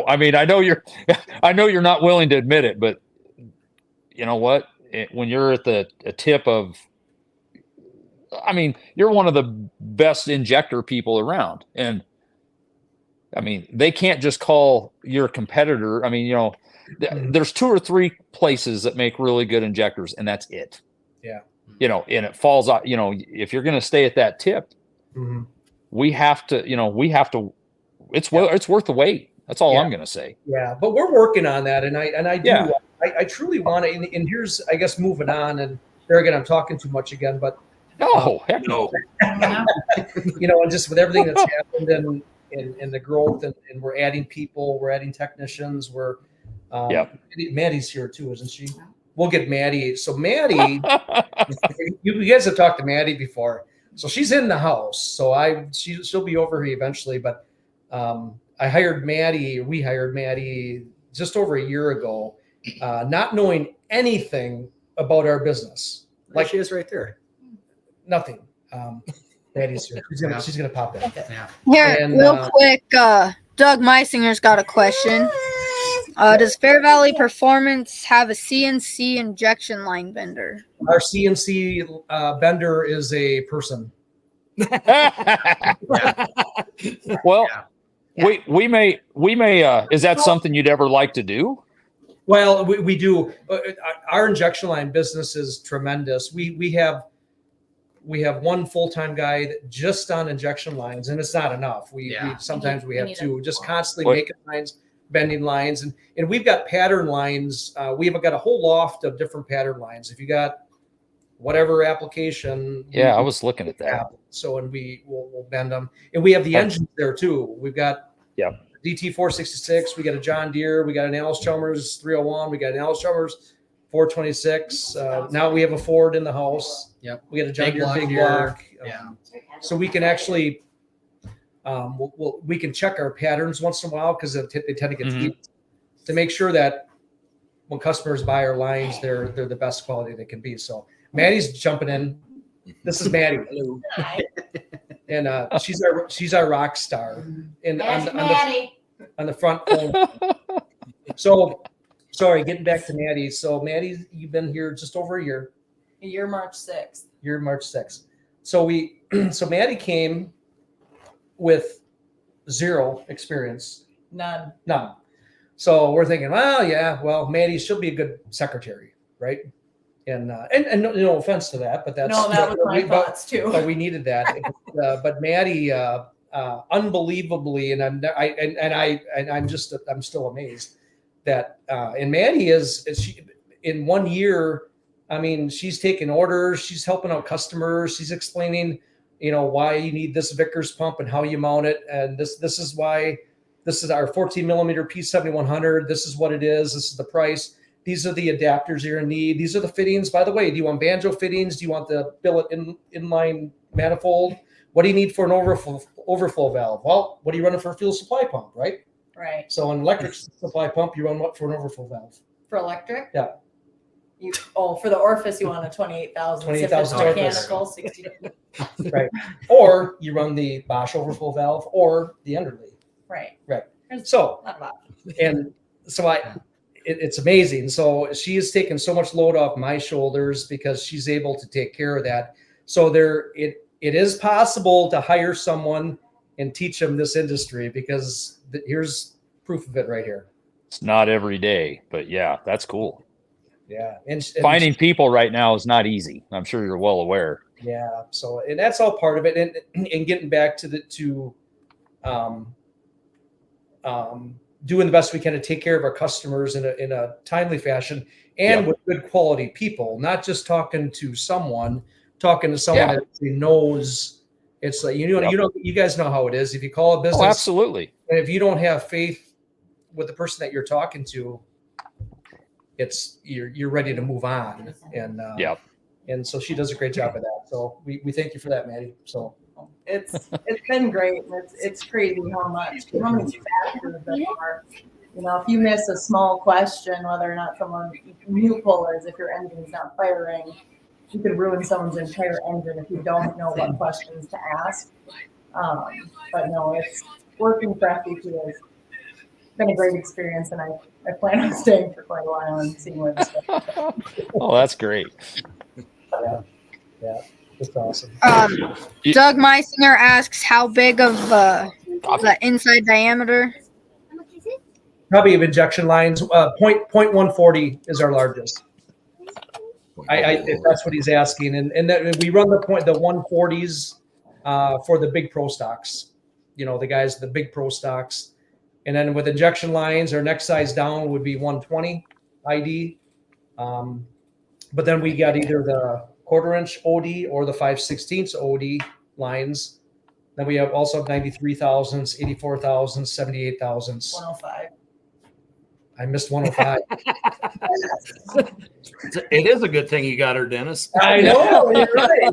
I know you're not willing to admit it, but you know what? When you're at a tip of, you're one of the best injector people around, and they can't just call your competitor. There's 2 or 3 places that make really good injectors, and that's it. Yeah. And it falls out. If you're going to stay at that tip, we have to. It's worth the wait. That's all I'm going to say. Yeah, but we're working on that, and I do. I truly want to. And here's, I guess, moving on. And there again, I'm talking too much again, but no, heck no. And just with everything that's happened and the growth, and we're adding people, we're adding technicians. We're Maddie's here too, isn't she? We'll get Maddie. So Maddie, you guys have talked to Maddie before. So she's in the house. So she'll be over here eventually. But we hired Maddie just over a year ago, not knowing anything about our business. Like she is right there. Nothing. Maddie's here. She's gonna pop in. Here, real quick, Doug Meisinger's got a question. Does Fair Valley Performance have a CNC injection line vendor? Our CNC vendor is a person. Well, we may. Is that something you'd ever like to do? Well, we do. Our injection line business is tremendous. We have one full-time guy that just on injection lines, and it's not enough. We sometimes we have 2, just constantly making lines, bending lines, and we've got pattern lines. We've got a whole loft of different pattern lines. If you got whatever application, I was looking at that. So, and we'll bend them, and we have the engines there too. We've got DT 466. We got a John Deere. We got an Allis-Chalmers 301. We got an Allis-Chalmers 426. Now we have a Ford in the house. Yep. We got a John Deere big block. So we can actually, we can check our patterns once in a while because they tend to get tweaked to make sure that when customers buy our lines, they're the best quality they can be. So Maddie's jumping in. This is Maddie. And she's our rock star. And on the front phone. So sorry, getting back to Maddie. So Maddie, you've been here just over a year. You're March 6th. You're March 6th. So so Maddie came with 0 experience. None. So we're thinking, well, yeah, Maddie, she'll be a good secretary, right? And no offense to that, but that's that was my thoughts too. But we needed that. But Maddie, unbelievably, and I'm still amazed that and Maddie is she in 1 year. I mean, she's taking orders, she's helping out customers, she's explaining, why you need this Vickers pump and how you mount it, and this is why. This is our 14 millimeter P7100. This is what it is. This is the price. These are the adapters you're going to need. These are the fittings. By the way, do you want banjo fittings? Do you want the billet inline manifold? What do you need for an overflow valve? Well, what are you running for a fuel supply pump, right? Right. So an electric supply pump, you run what for an overflow valve? For electric? Yeah. For the orifice, you want a 28,000. 28,000 if it's mechanical, 60. Right. Or you run the Bosch overflow valve or the Enderley. Right. So, not about. And so it's amazing. So she has taken so much load off my shoulders because she's able to take care of that. So it is possible to hire someone and teach them this industry because here's proof of it right here. It's not every day, but yeah, that's cool. Yeah. And finding people right now is not easy. I'm sure you're well aware. Yeah. So, and that's all part of it. And getting back to doing the best we can to take care of our customers in a timely fashion and with good quality people, not just talking to someone that actually knows. It's like, you guys know how it is. If you call a business, absolutely. And if you don't have faith with the person that you're talking to, you're ready to move on. And, and so she does a great job of that. So we thank you for that, Maddie. So. It's been great. It's crazy how many factors there are. If you miss a small question, whether or not someone new pullers, if your engine's not firing, you could ruin someone's entire engine if you don't know what questions to ask. But no, it's working for FDP has been a great experience, and I plan on staying for quite a while and seeing where this goes. Oh, that's great. Yeah. That's awesome. Doug Meisinger asks how big of the inside diameter? Probably of injection lines. 0.140 is our largest. If that's what he's asking, and then we run the 140s for the big pro stocks. The guys, the big pro stocks, and then with injection lines, our next size down would be 120 ID. But then we got either the 1/4 inch OD or the 5/16 OD lines. Then we also have 93,000s, 84,000s, 78,000s. 105. I missed 105. It is a good thing you got her, Dennis. I know, you're right.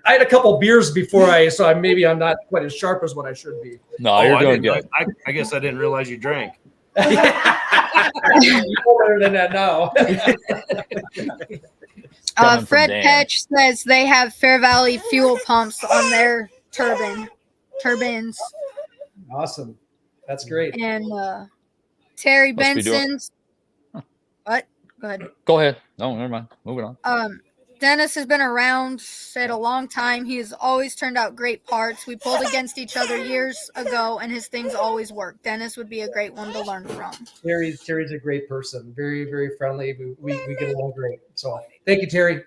I had a couple beers before so maybe I'm not quite as sharp as what I should be. No, you're doing good. I guess I didn't realize you drank. You're better than that now. Fred Petch says they have Fair Valley fuel pumps on their turbines. Awesome. That's great. And Terry Benson's. What? Go ahead. Go ahead. No, never mind. Moving on. Dennis has been around at a long time. He has always turned out great parts. We pulled against each other years ago, and his things always work. Dennis would be a great one to learn from. Terry's a great person. Very, very friendly. We get along great. So thank you, Terry.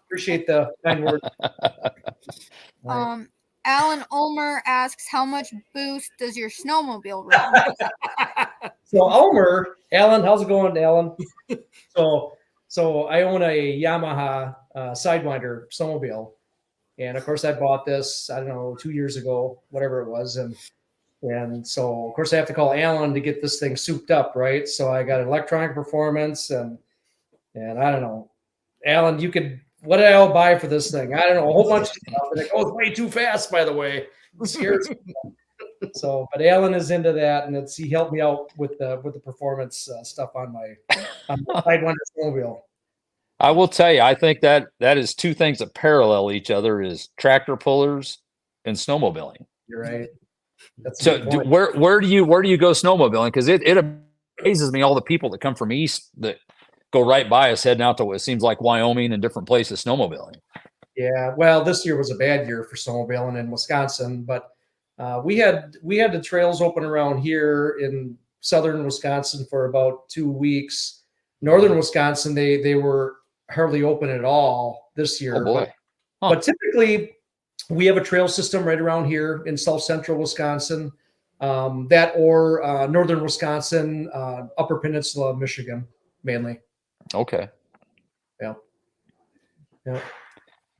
Appreciate the kind word. Alan Ulmer asks, how much boost does your snowmobile run? So Alan, how's it going, Alan? So I own a Yamaha Sidewinder snowmobile. And of course I bought this, I don't know, 2 years ago, whatever it was. And so of course I have to call Alan to get this thing souped up, right? So I got an electronic performance and I don't know. Alan, what did I all buy for this thing? I don't know, a whole bunch of stuff. And it goes way too fast, by the way. It scares me. So, but Alan is into that, and he helped me out with the performance stuff on my Sidewinder snowmobile. I will tell you, I think that is two things that parallel each other: is tractor pullers and snowmobiling. You're right. That's so. Where do you go snowmobiling? Because it amazes me all the people that come from east that go right by us heading out to what seems like Wyoming and different places snowmobiling. Yeah, well, this year was a bad year for snowmobiling in Wisconsin, but we had the trails open around here in southern Wisconsin for about 2 weeks. Northern Wisconsin, they were hardly open at all this year. Oh boy. But typically, we have a trail system right around here in south central Wisconsin, that or northern Wisconsin, Upper Peninsula of Michigan, mainly. Okay. Yeah. Yeah.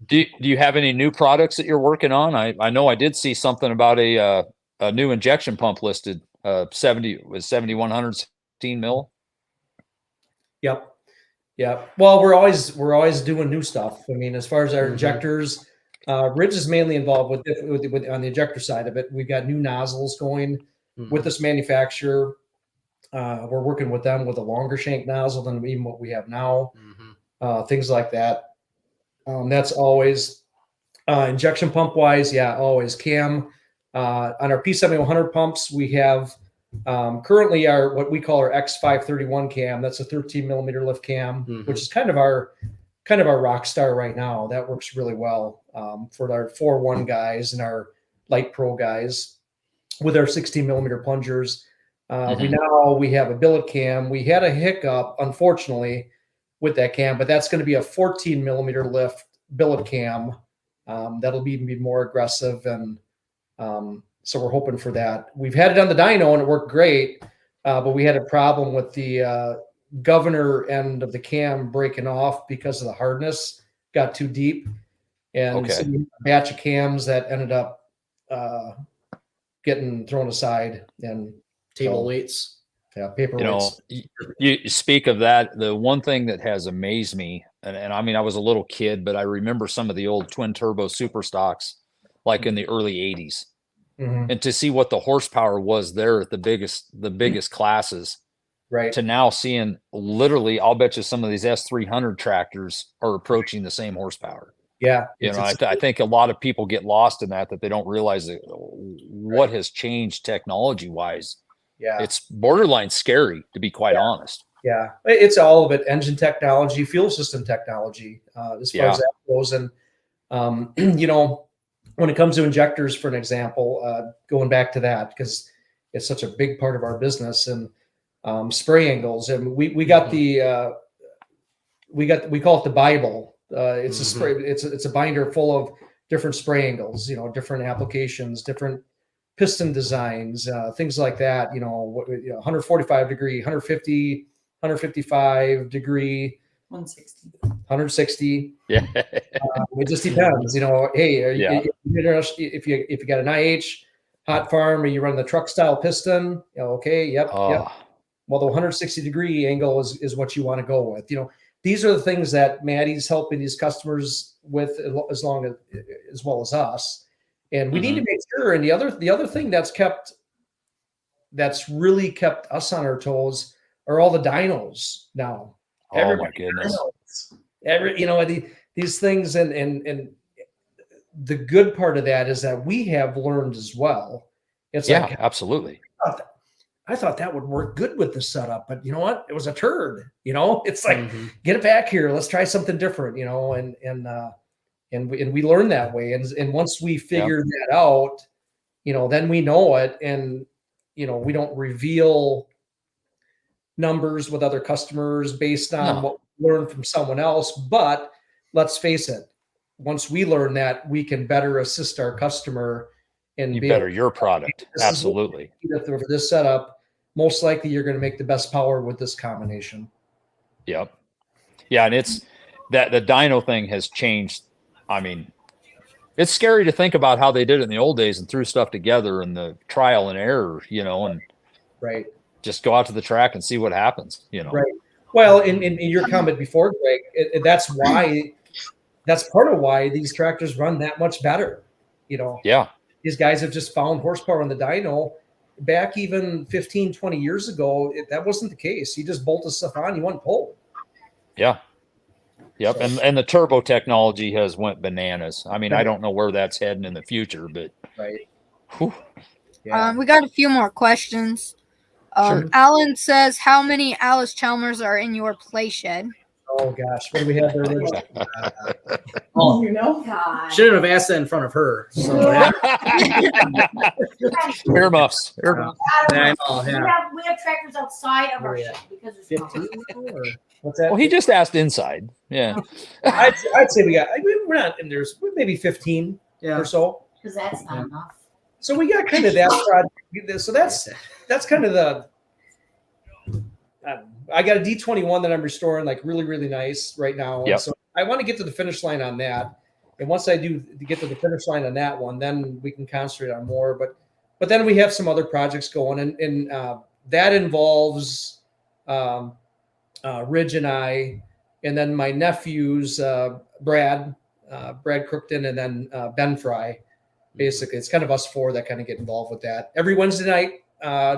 Do you have any new products that you're working on? I know I did see something about a new injection pump listed. 7116 mil. Yep. Yeah. Well, we're always doing new stuff. I mean, as far as our injectors, Ridge is mainly involved with on the injector side of it. We've got new nozzles going with this manufacturer. We're working with them with a longer shank nozzle than even what we have now. Things like that. That's always injection pump wise. Yeah, always cam. On our P7100 pumps, we have currently our what we call our X531 cam. That's a 13 millimeter lift cam, which is kind of our rock star right now. That works really well for our 4-1 guys and our light pro guys with our 16 millimeter plungers. We have a billet cam. We had a hiccup, unfortunately, with that cam, but that's going to be a 14 millimeter lift billet cam. That'll even be more aggressive, and so we're hoping for that. We've had it on the dyno and it worked great, but we had a problem with the governor end of the cam breaking off because of the hardness got too deep, and so we had a batch of cams that ended up getting thrown aside and table weights. Yeah, paper weights. You speak of that. The one thing that has amazed me, and I mean, I was a little kid, but I remember some of the old twin turbo super stocks, like in the early 80s. And to see what the horsepower was there at the biggest classes, right, to now seeing literally, I'll bet you some of these S300 tractors are approaching the same horsepower. Yeah. I think a lot of people get lost in that they don't realize that what has changed technology wise. Yeah. It's borderline scary, to be quite honest. Yeah. It's all of it. Engine technology, fuel system technology, as far as that goes. And, when it comes to injectors, for an example, going back to that, because it's such a big part of our business, and spray angles, and we got we call it the Bible. It's a spray. It's a binder full of different spray angles, different applications, different piston designs, things like that. 145 degree, 150, 155 degree. 160. Yeah. It just depends. Hey, if you got an IH hot farm, or you run the truck style piston, okay, yep. Well, the 160 degree angle is what you want to go with. These are the things that Maddie's helping these customers with, as well as us. And we need to make sure. And the other thing that's really kept us on our toes are all the dynos now. Oh my goodness! These things, and the good part of that is that we have learned as well. It's like, absolutely. I thought that would work good with the setup, but you know what? It was a turd. It's like, get it back here. Let's try something different. And we learn that way. And once we figure that out, then we know it, and we don't reveal numbers with other customers based on what we learned from someone else. But let's face it, once we learn that, we can better assist our customer and better your product. Absolutely. For this setup, most likely you're going to make the best power with this combination. Yep. Yeah, and it's that the dyno thing has changed. I mean, it's scary to think about how they did it in the old days and threw stuff together and the trial and error, and right. Just go out to the track and see what happens, Right. Well, in your comment before, Greg, that's part of why these tractors run that much better. Yeah. These guys have just found horsepower on the dyno. Back even 15, 20 years ago, that wasn't the case. You just bolted stuff on, you wouldn't pull. Yeah. Yep. So, and the turbo technology has went bananas. I mean, I don't know where that's heading in the future, but right. Yeah. We got a few more questions. Sure. Alan says, how many Alice Chalmers are in your play shed? Oh gosh, what do we have there? Oh, you know, God. Shouldn't have asked that in front of her. So, Earmuffs. yeah, I know, yeah. We have tractors outside of our Oh, yeah. shed because there's 15 or What's that? Well, he just asked inside. Yeah. I'd say we got. We're not, and there's maybe 15 or so. because that's not enough. So we got kind of that project. So that's kind of the. I got a D21 that I'm restoring, like really, really nice right now. Yep. So I want to get to the finish line on that. And once I do get to the finish line on that one, then we can concentrate on more. But then we have some other projects going, and that involves Ridge and I, and then my nephews, Brad Crookton, and then Ben Fry. Basically, it's kind of us four that kind of get involved with that every Wednesday night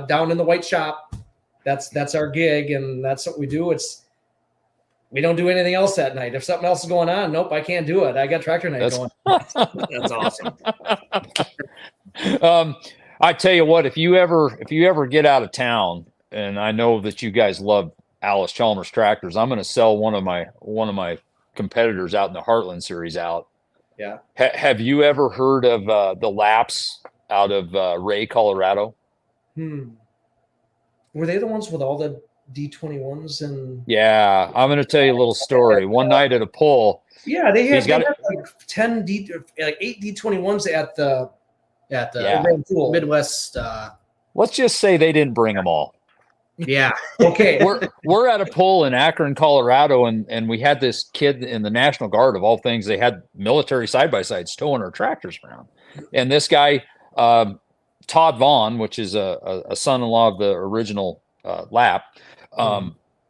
down in the White Shop. That's our gig, and that's what we do. We don't do anything else that night. If something else is going on, nope, I can't do it. I got tractor night going. That's awesome. I tell you what, if you ever get out of town, and I know that you guys love Alice Chalmers tractors, I'm going to sell one of my competitors out in the Heartland series out. Yeah. Have you ever heard of the Laps out of Ray, Colorado? Were they the ones with all the D21s and? Yeah, I'm going to tell you a little story. One night at a pull. Yeah, they had like 8 D21s at the Midwest. Let's just say they didn't bring them all. Yeah. Okay. We're at a pull in Akron, Colorado, and we had this kid in the National Guard, of all things. They had military side-by-sides towing our tractors around. And this guy, Todd Vaughn, which is a son-in-law of the original Lap,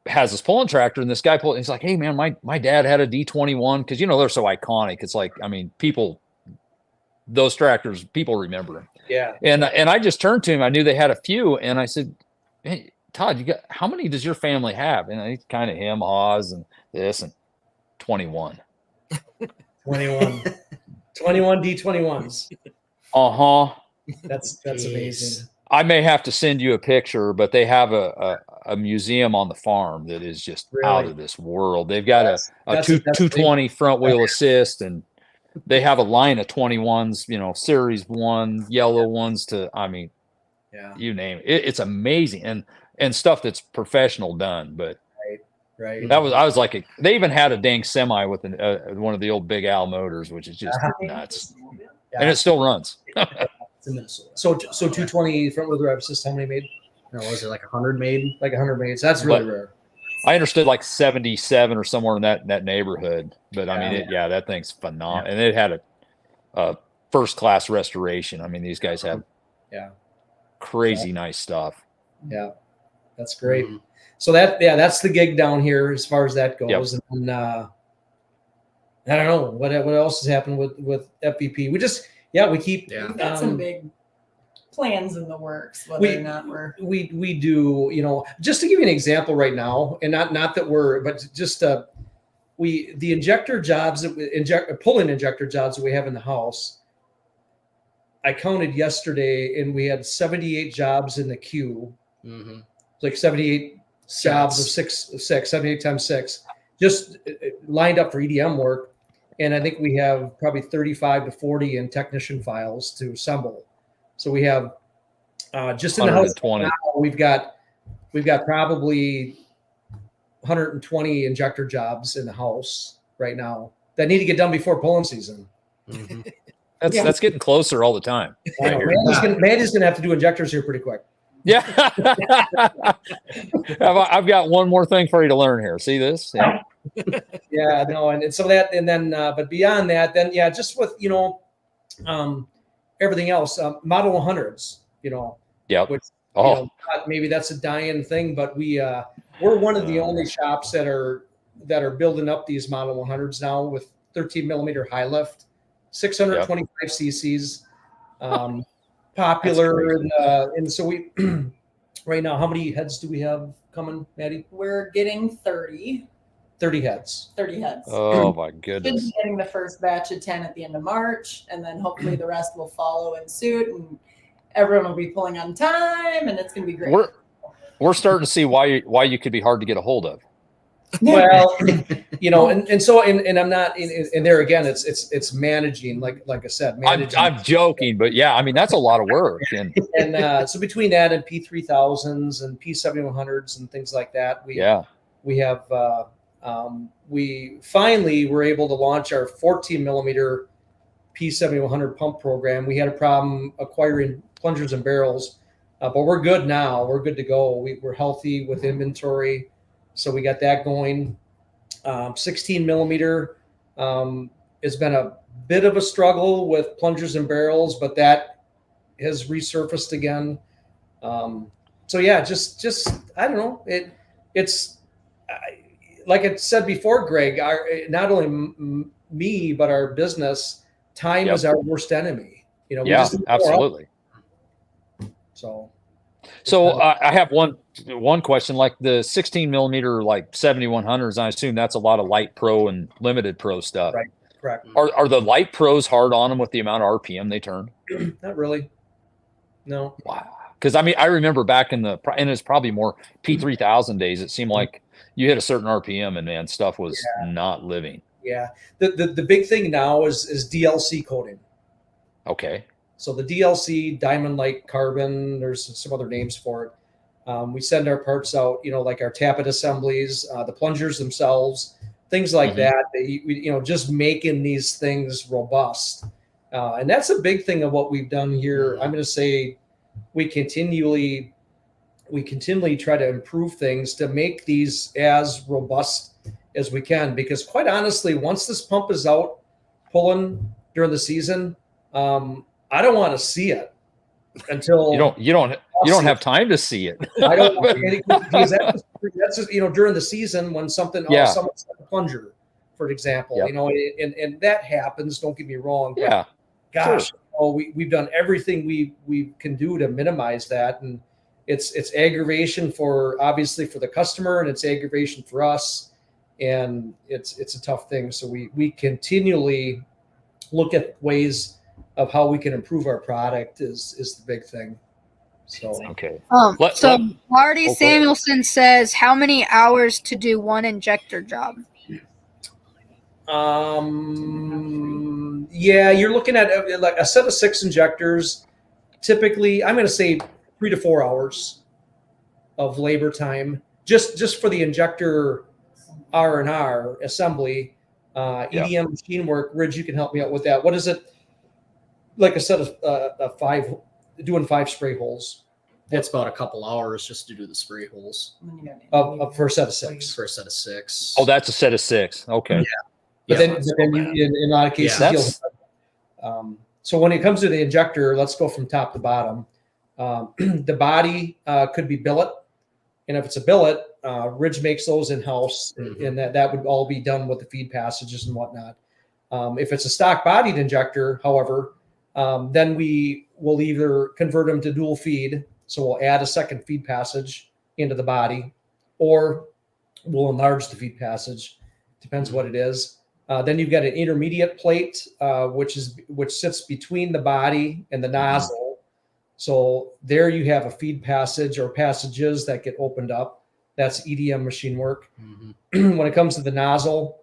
has this pulling tractor, and this guy he's like, hey man, my dad had a D21, because they're so iconic. It's like, I mean, those tractors, people remember them. Yeah. And I just turned to him. I knew they had a few, and I said, hey, Todd, how many does your family have? And he's kind of him, Oz, and this, and 21. 21 D21s. That's amazing. I may have to send you a picture, but they have a museum on the farm that is just out of this world. They've got a 220 front wheel assist, and they have a line of 21s, series 1 yellow ones to, I mean, you name it. It's amazing, and stuff that's professional done. But right. I was like, they even had a dang semi with one of the old Big Al motors, which is just nuts, and it still runs. It's in Minnesota. So 220 front wheel drive assist. How many made? Was it like 100 made? Like 100 made. So that's really rare. I understood like 77 or somewhere in that neighborhood. But I mean, that thing's phenomenal, and it had a first class restoration. I mean, these guys have crazy nice stuff. Yeah, that's great. So that's the gig down here as far as that goes. Yep. And I don't know what else has happened with FVP. We keep we've got some big plans in the works, whether or not we do, just to give you an example right now, and not that but just the injector jobs pull-in injector jobs that we have in the house. I counted yesterday, and we had 78 jobs in the queue. Mm-hmm. Like 78 jobs of six, 78 times 6, just lined up for EDM work. And I think we have probably 35 to 40 in technician files to assemble. So we have just in the house now, we've got probably 120 injector jobs in the house right now that need to get done before pulling season. Mm-hmm. That's getting closer all the time. Mandy's gonna have to do injectors here pretty quick. Yeah. I've got one more thing for you to learn here. See this? Yeah. And so that, and then but beyond that, then just with everything else, Model 100s, which maybe that's a dying thing, but we're one of the only shops that are building up these Model 100s now with 13 millimeter high lift, 625 cc's, popular, and so we right now, how many heads do we have coming, Maddie? We're getting 30 heads. Oh my goodness! Should be getting the first batch of 10 at the end of March, and then hopefully the rest will follow in suit, and everyone will be pulling on time, and it's going to be great. we're starting to see why you could be hard to get a hold of. Well, and I'm not, and there again, it's managing, like I said, managing. I'm joking, but yeah, I mean, that's a lot of work. And so between that and P3000s and P7100s and things like that, we have, we finally were able to launch our 14 millimeter P7100 pump program. We had a problem acquiring plungers and barrels, but we're good now. We're good to go. We're healthy with inventory. So we got that going. 16 millimeter has been a bit of a struggle with plungers and barrels, but that has resurfaced again. So yeah, just I don't know. It's like I said before, Greg. Not only me but our business. Time is our worst enemy. We just absolutely. So I have one question, like the 16 millimeter, like 7100s. I assume that's a lot of light pro and limited pro stuff. Right. Correct. Are the light pros hard on them with the amount of RPM they turn? Not really. No. Wow. Because I mean, I remember back and it's probably more P3000 days. It seemed like you hit a certain RPM and man, stuff was not living. Yeah. The big thing now is DLC coating. Okay. So the DLC, diamond light carbon, there's some other names for it. We send our parts out, like our tappet assemblies, the plungers themselves, things like that. Just making these things robust. And that's a big thing of what we've done here. I'm going to say we continually try to improve things to make these as robust as we can, because quite honestly, once this pump is out pulling during the season, I don't want to see it until you don't have time to see it. I don't because that's just, during the season when someone's like a plunger, for example, and that happens. Don't get me wrong. But gosh, sure. We've done everything we can do to minimize that, and it's aggravation obviously for the customer, and it's aggravation for us, and it's a tough thing. So we continually look at ways of how we can improve our product is the big thing. So okay. Marty Samuelson says, how many hours to do one injector job? You're looking at like a set of 6 injectors. Typically, I'm going to say 3 to 4 hours of labor time just for the injector R&R assembly. EDM machine work. Ridge, you can help me out with that. What is it? Like a set of 5, doing 5 spray holes. It's about a couple hours just to do the spray holes. For a set of 6. For a set of 6. Oh, that's a set of 6. Okay. Yeah. But then you, in a lot of cases, so when it comes to the injector, let's go from top to bottom. The body could be billet, and if it's a billet, Ridge makes those in house, and that would all be done with the feed passages and whatnot. If it's a stock bodied injector, however, then we will either convert them to dual feed, so we'll add a second feed passage into the body, or we'll enlarge the feed passage. Depends what it is. Then you've got an intermediate plate, which sits between the body and the nozzle. So there you have a feed passage or passages that get opened up. That's EDM machine work. When it comes to the nozzle,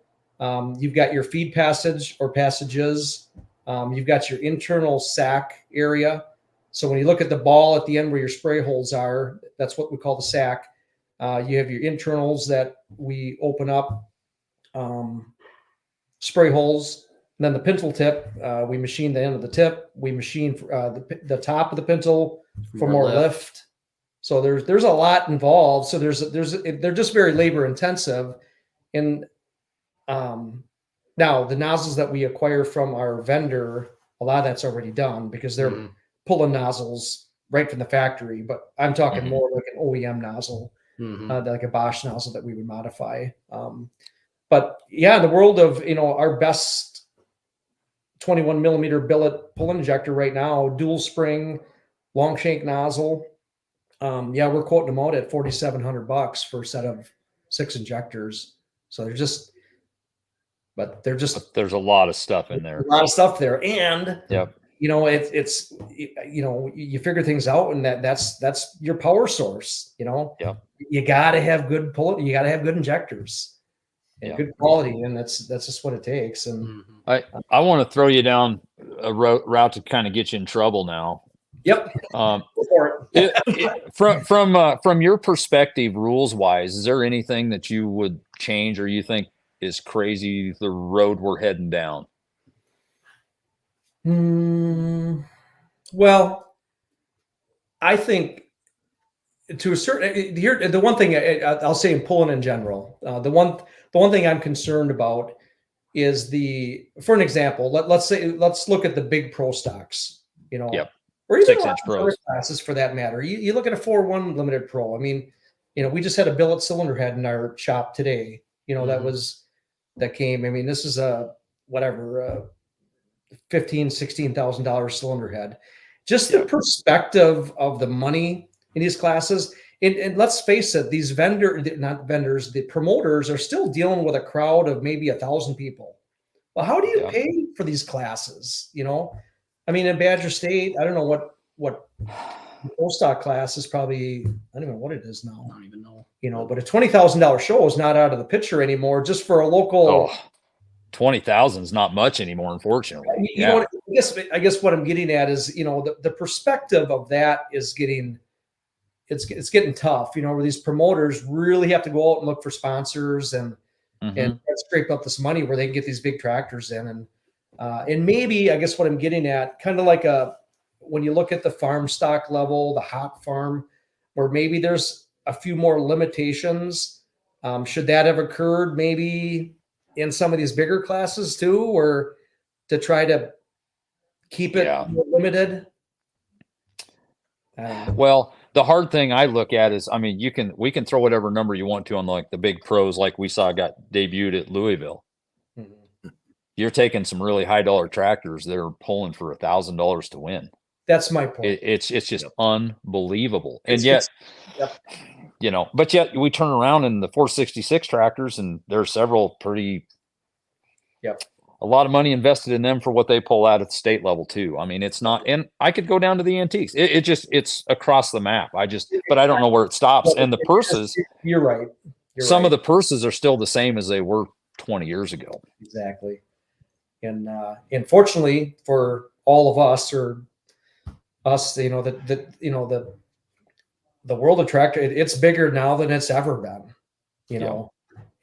you've got your feed passage or passages. You've got your internal sac area. So when you look at the ball at the end where your spray holes are, that's what we call the sac. You have your internals that we open up, spray holes. And then the pintle tip, we machine the end of the tip. We machine the top of the pintle for more lift. So there's a lot involved. So they're just very labor intensive. And now the nozzles that we acquire from our vendor, a lot of that's already done because they're pulling nozzles right from the factory. But I'm talking more like an OEM nozzle, like a Bosch nozzle that we would modify. But yeah, in the world of our best 21 millimeter billet pull injector right now, dual spring, long shank nozzle. We're quoting them out at $4,700 for a set of 6 injectors. So there's a lot of stuff in there. A lot of stuff there. And you know, it's you know, you figure things out, and that's your power source. You know, you got to have good you got to have good injectors and good quality, and that's just what it takes. And I want to throw you down a route to kind of get you in trouble now. Yep. From your perspective, rules wise, is there anything that you would change or you think is crazy the road we're heading down? Well, I think to a certain here, the one thing I'll say in pulling in general, the one thing I'm concerned about is for an example, let's look at the big pro stocks, you know, or even 6-inch pros classes for that matter. You look at a 4-1 limited pro. I mean, you know, we just had a billet cylinder head in our shop today. You know, that came. I mean, this is a whatever $15,000-$16,000 cylinder head. Just the perspective of the money in these classes. And let's face it, these the promoters are still dealing with a crowd of maybe 1,000 people. Well, how do you pay for these classes? You know, I mean, in Badger State, I don't know what the post-stock class is probably, I don't even know what it is now. I don't even know. You know, but a $20,000 show is not out of the picture anymore just for a local. 20,000 is not much anymore, unfortunately. You know what, I guess what I'm getting at is, you know, the perspective of that is getting tough, you know, where these promoters really have to go out and look for sponsors and scrape up this money where they can get these big tractors in. And maybe, I guess what I'm getting at, kind of like when you look at the farm stock level, the hot farm, where maybe there's a few more limitations. Should that have occurred maybe in some of these bigger classes too, or to try to keep it more limited? Well, the hard thing I look at is, I mean, we can throw whatever number you want to on like the big pros, like we saw got debuted at Louisville. You're taking some really high dollar tractors that are pulling for $1,000 to win. That's my point. It's just unbelievable. And yet, you know, but yet we turn around in the 466 tractors and there are several pretty, a lot of money invested in them for what they pull out at the state level too. I mean, it's not, and I could go down to the antiques. It's across the map. But I don't know where it stops. And the purses, you're right. Some of the purses are still the same as they were 20 years ago. Exactly. And fortunately for all of us, you know, the world of tractor, it's bigger now than it's ever been. You know,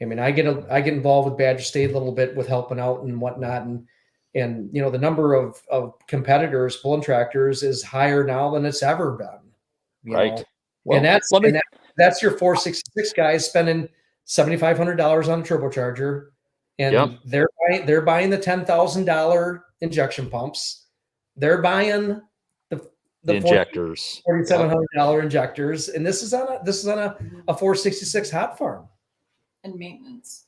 I mean, I get involved with Badger State a little bit with helping out and whatnot, and you know, the number of competitors pulling tractors is higher now than it's ever been. You know? Well, and that's your 466 guys spending $7,500 on a turbocharger, and they're buying the $10,000 injection pumps. They're buying the injectors, $4,700 injectors, and this is on a 466 hot farm. And maintenance.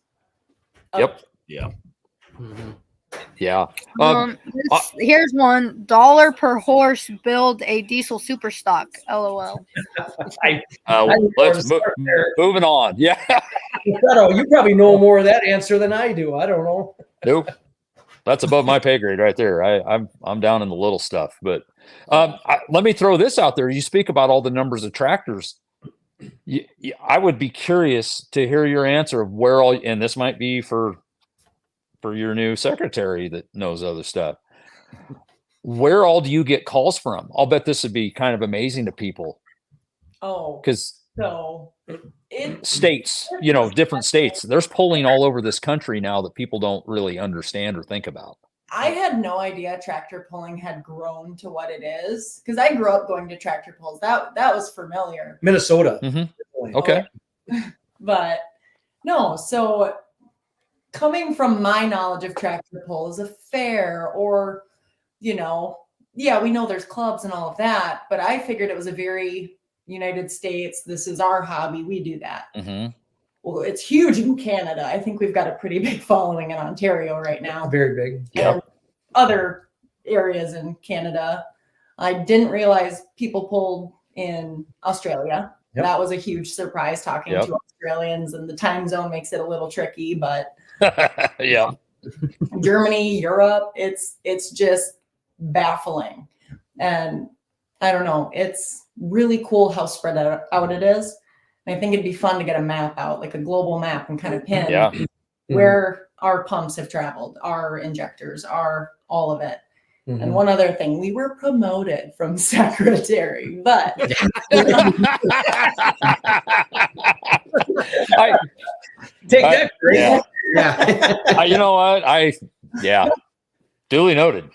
Here's $1 per horse. Build a diesel super stock. LOL. Let's moving on. Yeah. You probably know more of that answer than I do. I don't know. Nope. That's above my pay grade right there. I'm down in the little stuff, but let me throw this out there. You speak about all the numbers of tractors. I would be curious to hear your answer of where all, and this might be for your new secretary that knows other stuff. Where all do you get calls from? I'll bet this would be kind of amazing to people. Because states, you know, different states, there's polling all over this country now that people don't really understand or think about. I had no idea tractor pulling had grown to what it is, because I grew up going to tractor pulls. That was familiar. Minnesota. Okay. But no, so coming from my knowledge of tractor pulls, a fair, or, you know, we know there's clubs and all of that, but I figured it was a very United States, this is our hobby, we do that. Well, it's huge in Canada. I think we've got a pretty big following in Ontario right now. Very big. And other areas in Canada. I didn't realize people pulled in Australia. That was a huge surprise talking to Australians, and the time zone makes it a little tricky, but yeah. Germany, Europe, it's just baffling. And I don't know, it's really cool how spread out it is. And I think it'd be fun to get a map out, like a global map, and kind of pin where our pumps have traveled, our injectors, our all of it. And one other thing, we were promoted from secretary, but take that. Yeah. You know what? Duly noted.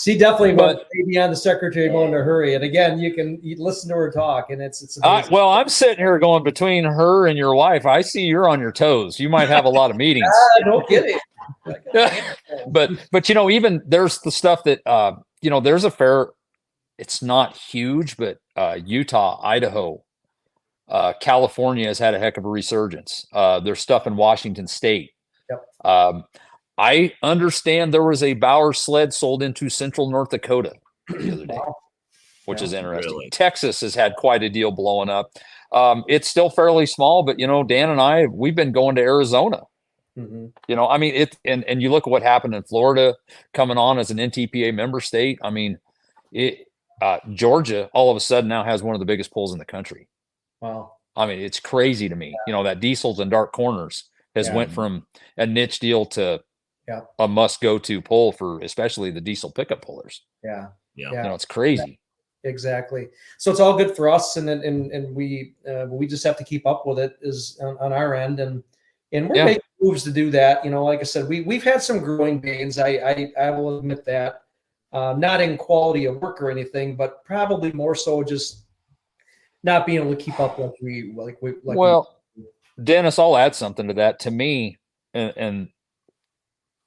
She definitely went maybe on the secretary going to hurry. And again, you listen to her talk, and it's amazing. Well, I'm sitting here going between her and your wife. I see you're on your toes. You might have a lot of meetings. Don't get it. but even there's the stuff that there's a fair. It's not huge, but Utah, Idaho, California has had a heck of a resurgence. There's stuff in Washington State. Yep. I understand there was a Bauer sled sold into central North Dakota the other day, which is interesting. Really? Texas has had quite a deal blowing up. It's still fairly small, but Dan and I, we've been going to Arizona. I mean, and you look at what happened in Florida coming on as an NTPA member state. I mean, Georgia all of a sudden now has one of the biggest pulls in the country. Wow. I mean, it's crazy to me. That diesels and dark corners has went from a niche deal to a must go to pull for especially the diesel pickup pullers. Yeah. It's crazy. Exactly. So it's all good for us, and we just have to keep up with it on our end, and we're making moves to do that. Like I said, we've had some growing pains. I will admit that, not in quality of work or anything, but probably more so just not being able to keep up like we. Dennis, I'll add something to that. To me, and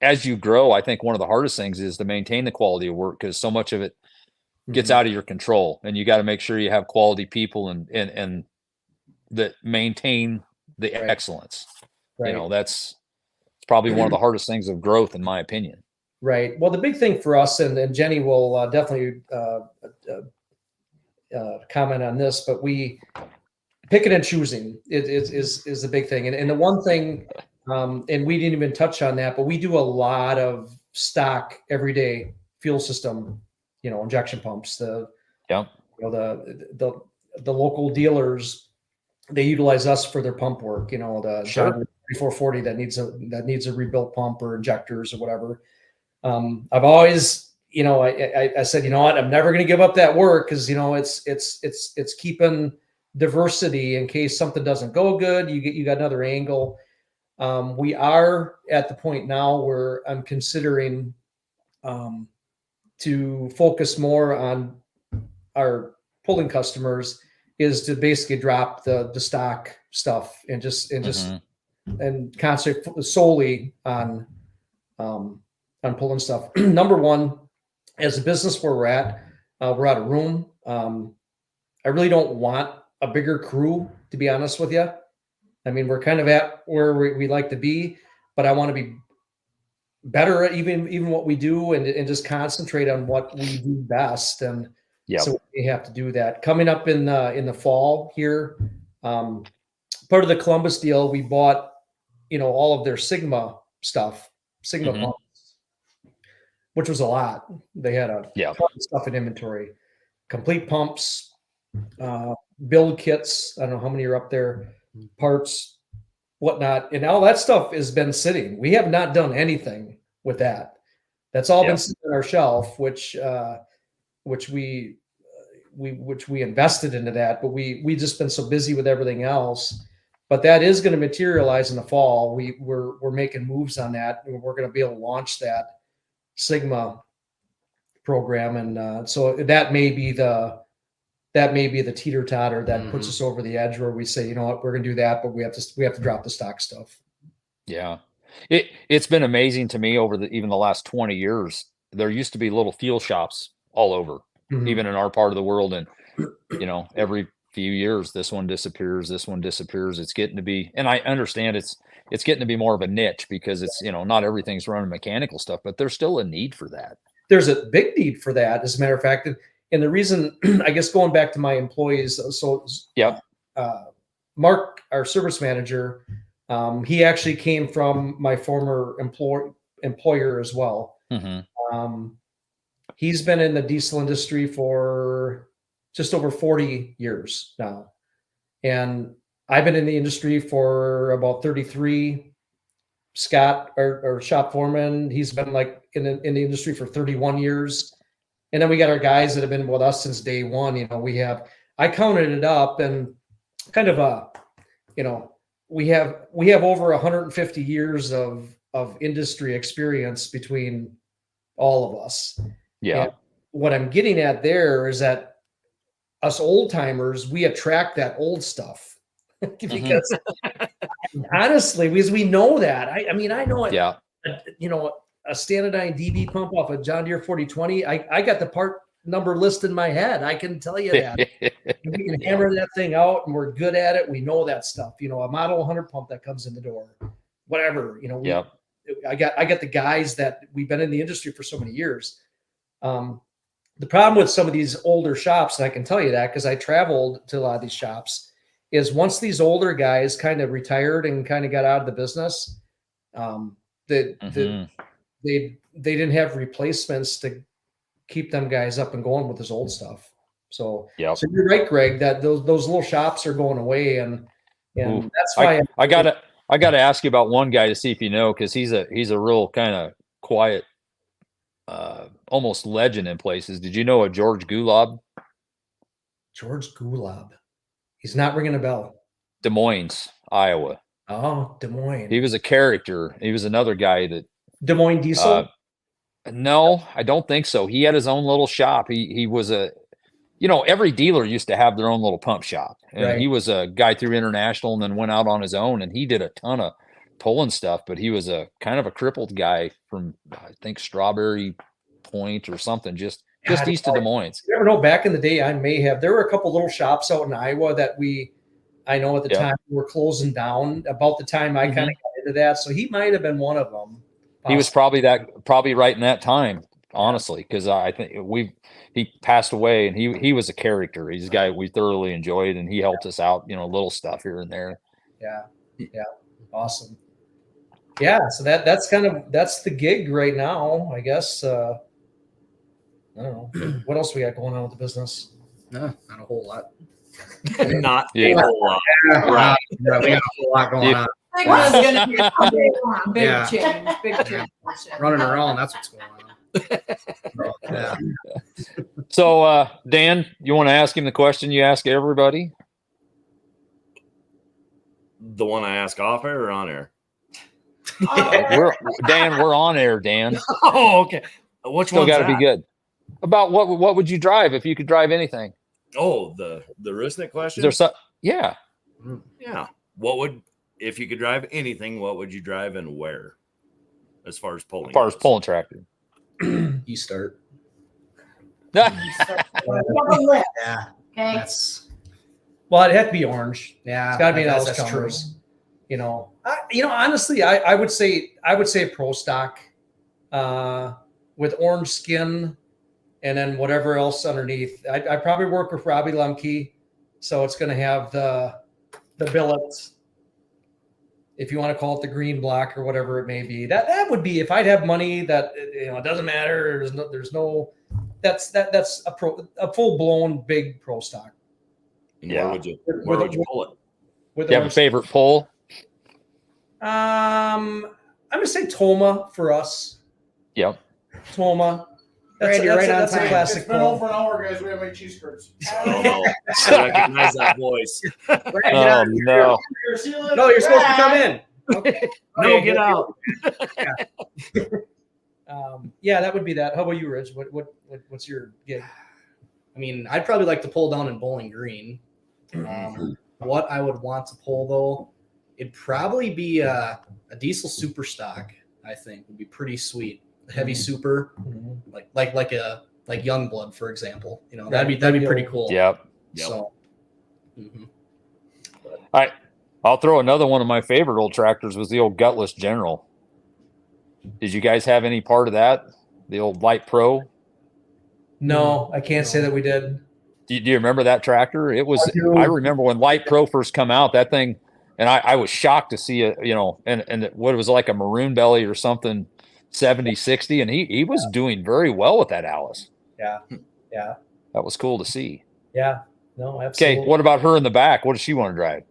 as you grow, I think one of the hardest things is to maintain the quality of work, because so much of it gets out of your control, and you got to make sure you have quality people and that maintain the excellence. Right. That's probably one of the hardest things of growth, in my opinion. Right. Well, the big thing for us, and Jenny will definitely comment on this, but we picking and choosing is the big thing. And the one thing, and we didn't even touch on that, but we do a lot of stock everyday fuel system, injection pumps. The local dealers, they utilize us for their pump work. The 3440 that needs a rebuilt pump or injectors or whatever. I've always, I said, what, I'm never going to give up that work, because it's keeping diversity in case something doesn't go good. You got another angle. We are at the point now where I'm considering to focus more on our pulling customers, is to basically drop the stock stuff and just concentrate solely on pulling stuff. Number one, as a business where we're out of room. I really don't want a bigger crew, to be honest with you. I mean, we're kind of at where we like to be, but I want to be better at even what we do, and just concentrate on what we do best. And so we have to do that. Coming up in the fall here, part of the Columbus deal, we bought, all of their Sigma stuff, pumps, which was a lot. They had a ton of stuff in inventory, complete pumps, build kits. I don't know how many are up there, parts, whatnot. And all that stuff has been sitting. We have not done anything with that. That's all been sitting on our shelf, which we invested into that, but we just been so busy with everything else. But that is going to materialize in the fall. We're making moves on that, and we're going to be able to launch that Sigma program, and so that may be the teeter totter that puts us over the edge, where we say, you know what, we're going to do that, but we have to drop the stock stuff. Yeah, it's been amazing to me over even the last 20 years. There used to be little fuel shops all over, even in our part of the world, and every few years this one disappears. It's getting to be, and I understand it's getting to be more of a niche, because it's not everything's running mechanical stuff, but there's still a need for that. There's a big need for that, as a matter of fact. And the reason, I guess, going back to my employees, so Mark, our service manager, he actually came from my former employer as well. He's been in the diesel industry for just over 40 years now. And I've been in the industry for about 33. Scott, our shop foreman, he's been like in the industry for 31 years. And then we got our guys that have been with us since day one. You know, I counted it up and kind of we have over 150 years of industry experience between all of us. Yeah. And what I'm getting at there is that us old timers, we attract that old stuff because honestly, because we know that. I mean, I know it. Yeah. You know, a Stanadyne DB pump off a John Deere 4020. I got the part number list in my head. I can tell you that. We can hammer that thing out, and we're good at it. We know that stuff. You know, a Model 100 pump that comes in the door, whatever. You know, I got the guys that we've been in the industry for so many years. The problem with some of these older shops, and I can tell you that because I traveled to a lot of these shops, is once these older guys kind of retired and kind of got out of the business, they didn't have replacements to keep them guys up and going with this old stuff. So, so you're right, Greg, that those little shops are going away, and that's why I gotta ask you about one guy to see if you know, because he's a real kind of quiet, almost legend in places. Did you know a George Gulab? George Gulab. He's not ringing a bell. Des Moines, Iowa. Oh, Des Moines. He was a character. He was another guy that Des Moines Diesel. No, I don't think so. He had his own little shop. He was every dealer used to have their own little pump shop, and he was a guy through International, and then went out on his own, and he did a ton of pulling stuff. But he was a kind of a crippled guy from, I think, Strawberry Point or something, just east of Des Moines. You never know. Back in the day, there were a couple little shops out in Iowa that I know at the time were closing down about the time I kind of got into that. So he might have been one of them. He was probably right in that time, honestly, because I think he passed away, and he was a character. He's a guy we thoroughly enjoyed, and he helped us out, little stuff here and there. Yeah. Awesome. Yeah. So that's the gig right now, I guess. I don't know. What else we got going on with the business? No, not a whole lot. Not a whole lot. Right. We got a whole lot going on. I think that's going to be a big change. Big change. Running around, that's what's going on. So, Dan, you want to ask him the question you ask everybody? The one I ask off air or on air? We're on air, Dan. Oh, okay. Which Still got to be good. About what would you drive if you could drive anything? Oh, the Rusnet question? Yeah. Yeah. If you could drive anything, what would you drive and where? As far as pulling. As far as pulling tractor. You start. Yeah. Okay. Well, it'd have to be orange. Yeah. It's got to be an that's Alzheimer's. Honestly, I would say pro stock, with orange skin, and then whatever else underneath. I probably work with Robbie Lemke, so it's going to have the billet, if you want to call it the green block or whatever it may be. That would be, if I'd have money that it doesn't matter. That's a full blown big pro stock. And where would you pull it? Do you have a favorite pull? I'm gonna say Toma for us. Yep. Toma. That's a classic. It's been over an hour, guys. We have my cheese curds. Oh, I recognize that voice. Oh, no. No, you're supposed to come in. Okay. No, get out. That would be that. How about you, Rich? What's your gig? I mean, I'd probably like to pull down in Bowling Green. What I would want to pull, though, it'd probably be a diesel super stock. I think would be pretty sweet. A heavy super, like Youngblood, for example. That'd be pretty cool. Yep. So. I'll throw another one of my favorite old tractors was the old Gutless General. Did you guys have any part of that? The old Light Pro? No, I can't say that we did. Do you remember that tractor? It was. I remember when Light Pro first come out. That thing, and I was shocked to see it. And what it was like a maroon belly or something. 70, 60, and he was doing very well with that Alice. Yeah. Yeah. That was cool to see. Yeah. No, absolutely. Okay, what about her in the back? What does she want to drive?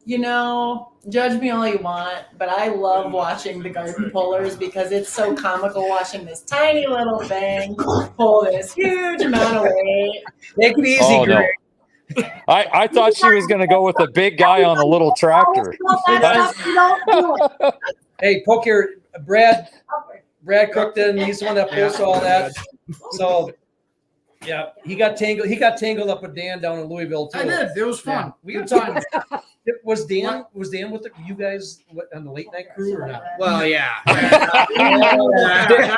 You know, judge me all you want, but I love watching the garden pullers because it's so comical watching this tiny little thing pull this huge amount of weight. Take it easy, Oh, Greg. no. I thought she was going to go with the big guy on a little tractor. Hey, poke your Brad Cookton. He's the one that posts all that. So, yeah, he got tangled up with Dan down in Louisville too. I did. It was fun. Yeah. We were talking. Was Dan with you guys on the late night crew or not? Well, yeah.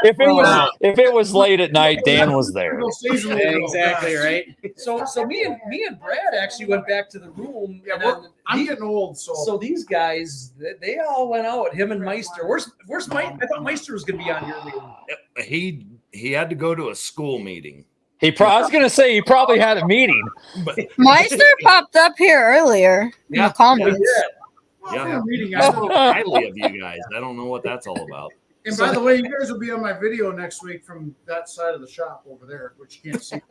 If it was late at night, Dan was there. Exactly right. So me and Brad actually went back to the room. Yeah, I'm getting old, so these guys they all went out. Him and Meister. Where's Meister? I thought Meister was going to be on here. He had to go to a school meeting. I was going to say he probably had a meeting. Meister popped up here earlier in the comments. Yeah, I spoke highly of you guys. I don't know what that's all about. And by the way, you guys will be on my video next week from that side of the shop over there, which you can't see.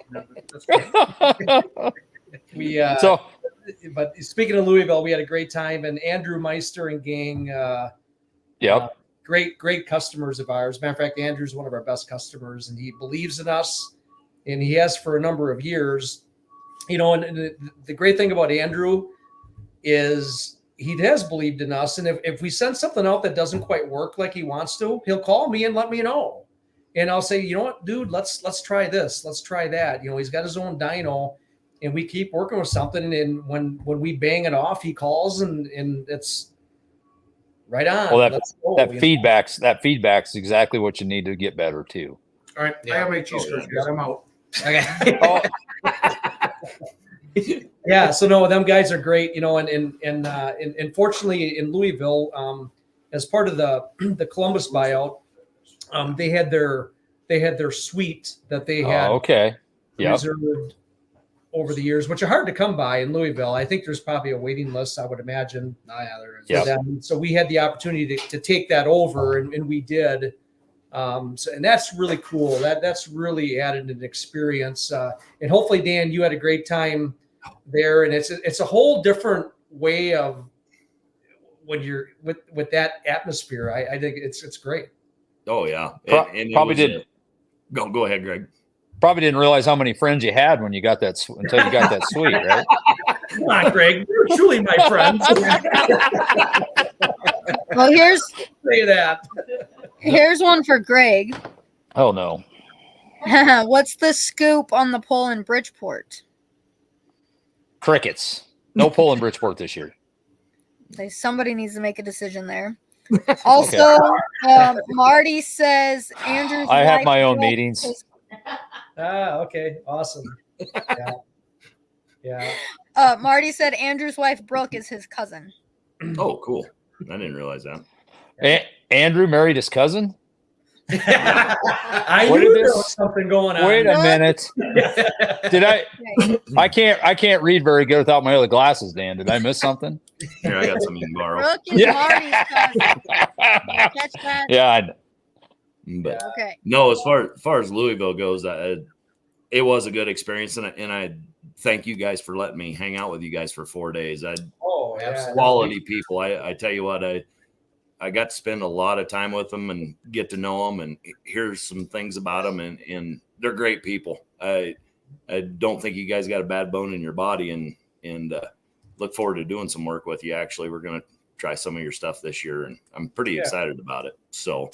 But speaking of Louisville, we had a great time, and Andrew Meister and gang. Great customers of ours. Matter of fact, Andrew's one of our best customers, and he believes in us, and he has for a number of years. You know, and the great thing about Andrew is he has believed in us, and if we send something out that doesn't quite work like he wants to, he'll call me and let me know, and I'll say, you know what, dude, let's try this, let's try that. You know, he's got his own dyno, and we keep working with something, and when we bang it off, he calls, and it's right on. Well, that feedback's exactly what you need to get better too. All right, I have my cheese curds. I'm out. Okay. Yeah, so no, them guys are great, you know, and fortunately in Louisville, as part of the Columbus buyout, they had their suite that they had reserved over the years, which are hard to come by in Louisville. I think there's probably a waiting list, I would imagine. Oh, yeah, there is. For them. So we had the opportunity to take that over, and we did. And that's really cool. That's really added an experience. And hopefully, Dan, you had a great time there. And it's a whole different way of when you're with that atmosphere. I think it's great. Oh yeah, Probably did. Go ahead, Greg. Probably didn't realize how many friends you had when you got that until you got that suite, right? Come on, Greg. You're truly my friends. Well, say that. Here's one for Greg. Oh no. What's the scoop on the poll in Bridgeport? Crickets. No poll in Bridgeport this year. Somebody needs to make a decision there. Also, Marty says Andrew's I have my own meetings. Okay. Awesome. Yeah. Marty said Andrew's wife Brooke is his cousin. Oh, cool. I didn't realize that. Andrew married his cousin? I knew there was something going on. Wait a minute. Did I can't read very good without my other glasses, Dan. Did I miss something? Here, I got some you can borrow. Brooke is Marty's cousin. Catch that? Yeah. But okay. No, as far as Louisville goes, it was a good experience, and I thank you guys for letting me hang out with you guys for 4 days. Quality people. I tell you what, I got to spend a lot of time with them and get to know them and hear some things about them, and they're great people. I don't think you guys got a bad bone in your body, and look forward to doing some work with you. Actually, we're going to try some of your stuff this year, and I'm pretty excited about it. So,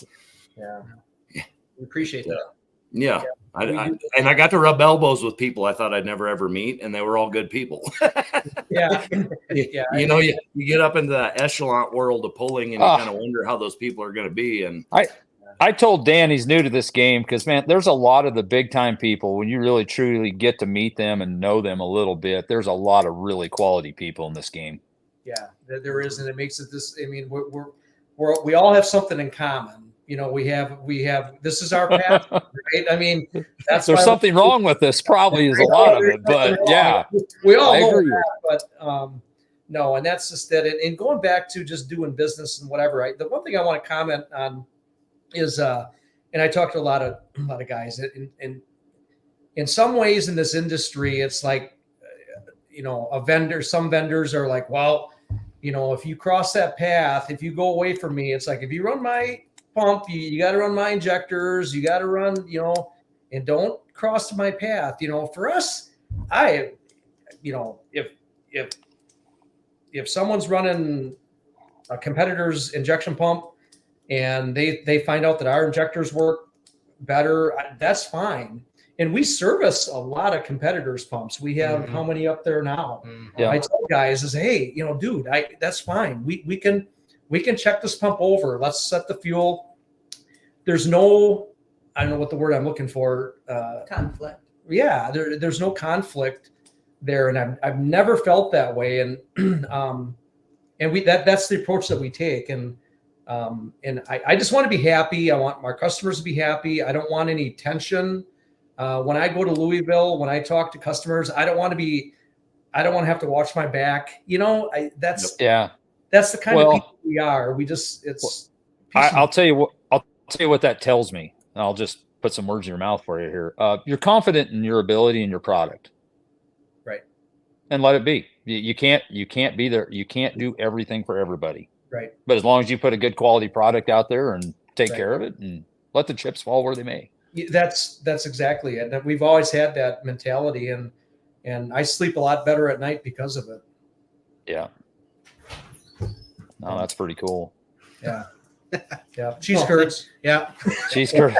we appreciate that. Yeah. I got to rub elbows with people I thought I'd never ever meet, and they were all good people. Yeah. You know, you get up into that echelon world of pulling, and you kind of wonder how those people are going to be. And I told Dan he's new to this game because, man, there's a lot of the big time people when you really truly get to meet them and know them a little bit. There's a lot of really quality people in this game. Yeah, there is, and it makes it this. I mean, we all have something in common. You know, we have. This is our path, right? I mean, that's there's something wrong with this. Probably is a lot of it, but yeah, we all know that. But no, and that's just that. And going back to just doing business and whatever. The one thing I want to comment on is and I talk to a lot of guys, and in some ways in this industry, it's like, some vendors are like, well, if you cross that path, if you go away from me, it's like, if you run my pump, you got to run my injectors, you got to run, and don't cross my path. For us, if someone's running a competitor's injection pump and they find out that our injectors work better, that's fine. And we service a lot of competitors' pumps. We have how many up there now? Yeah. I tell guys is, hey, dude, that's fine. We can check this pump over. Let's set the fuel. There's no, I don't know what the word I'm looking for. Conflict. Yeah, there's no conflict there, and I've never felt that way. And that's the approach that we take. And I just want to be happy. I want my customers to be happy. I don't want any tension. When I go to Louisville, when I talk to customers, I don't want to have to watch my back. That's the kind of people we are. I'll tell you what that tells me. And I'll just put some words in your mouth for you here. You're confident in your ability and your product. Right. And let it be. You can't be there. You can't do everything for everybody. Right. But as long as you put a good quality product out there and take care of it and let the chips fall where they may. That's exactly it. And we've always had that mentality, and I sleep a lot better at night because of it. Yeah. No, that's pretty cool. Yeah. Yeah. Cheese curds. Yeah. Cheese curds.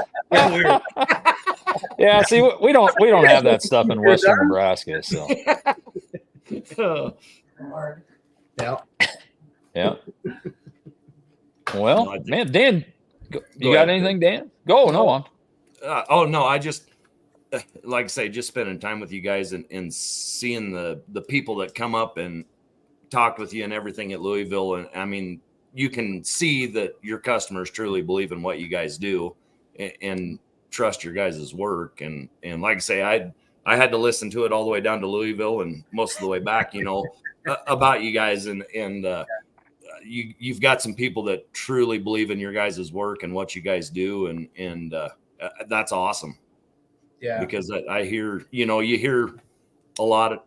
Yeah. See, we don't have that stuff in Western Nebraska. So. Yeah. Yeah. Well, man, Dan, you got anything, Dan? Go. No, on. No, I just, like I say, just spending time with you guys and seeing the people that come up and talked with you and everything at Louisville. And I mean, you can see that your customers truly believe in what you guys do and trust your guys' work. And like I say, I had to listen to it all the way down to Louisville and most of the way back, about you guys. And you've got some people that truly believe in your guys' work and what you guys do. And that's awesome. Yeah. Because I hear, you hear a lot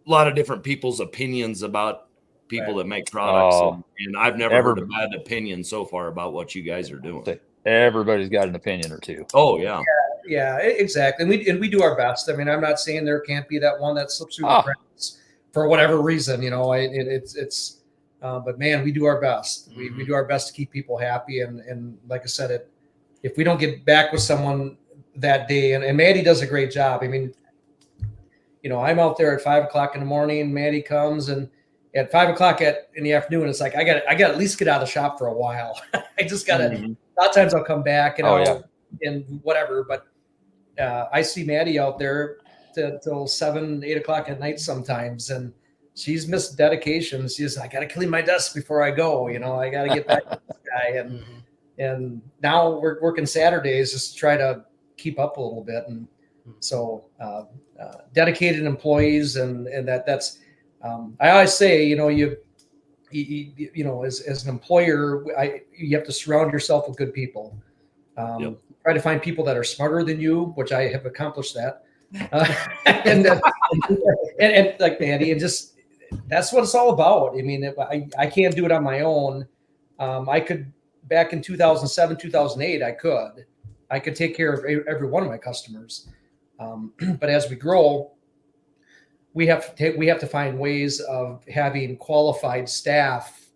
of different people's opinions about people that make products. And I've never heard a bad opinion so far about what you guys are doing. Everybody's got an opinion or two. Oh yeah. Yeah, exactly. And we do our best. I mean, I'm not saying there can't be that one that slips through the cracks for whatever reason, but man, we do our best. We do our best to keep people happy. And like I said, if we don't get back with someone that day, and Maddie does a great job. I mean, I'm out there at 5:00 in the morning. Maddie comes, and at 5:00 in the afternoon, it's like I got to at least get out of the shop for a while. I just got to. A lot of times I'll come back and whatever, but I see Maddie out there till 7, 8 o'clock at night sometimes, and she's missed dedication. She's I got to clean my desk before I go. I got to get back to this guy, and now we're working Saturdays just to try to keep up a little bit, and so dedicated employees, and that's I always say, as an employer, you have to surround yourself with good people. Try to find people that are smarter than you, which I have accomplished that, and like Mandy, and just that's what it's all about. I mean, I can't do it on my own. I could back in 2007, 2008, I could take care of every one of my customers. But as we grow, we have to find ways of having qualified staff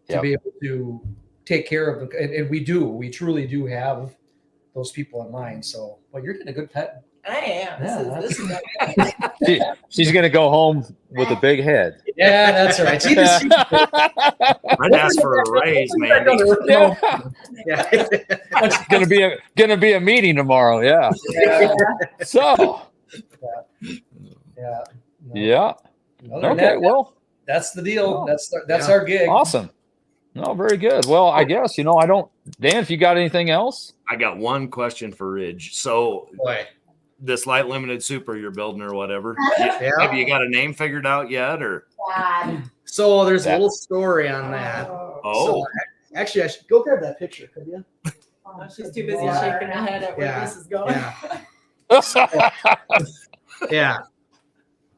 to be able to take care of them. And we truly do have those people in mind. So, well, you're getting a good pet. I am. Yeah, This is she's going to go home with a big head. Yeah, that's right. I'd ask for a raise, man. Yeah. It's going to be a meeting tomorrow. Yeah. So. Yeah. Yeah. Okay. Well, that's the deal. That's our gig. Awesome. No, very good. Well, I guess, Dan, if you got anything else? I got one question for Ridge. So this light limited super you're building or whatever, have you got a name figured out yet? Or so there's a little story on that. Oh, Actually, I should go grab that picture, could you? Oh, she's too busy shaking her head at where this is going. Yeah.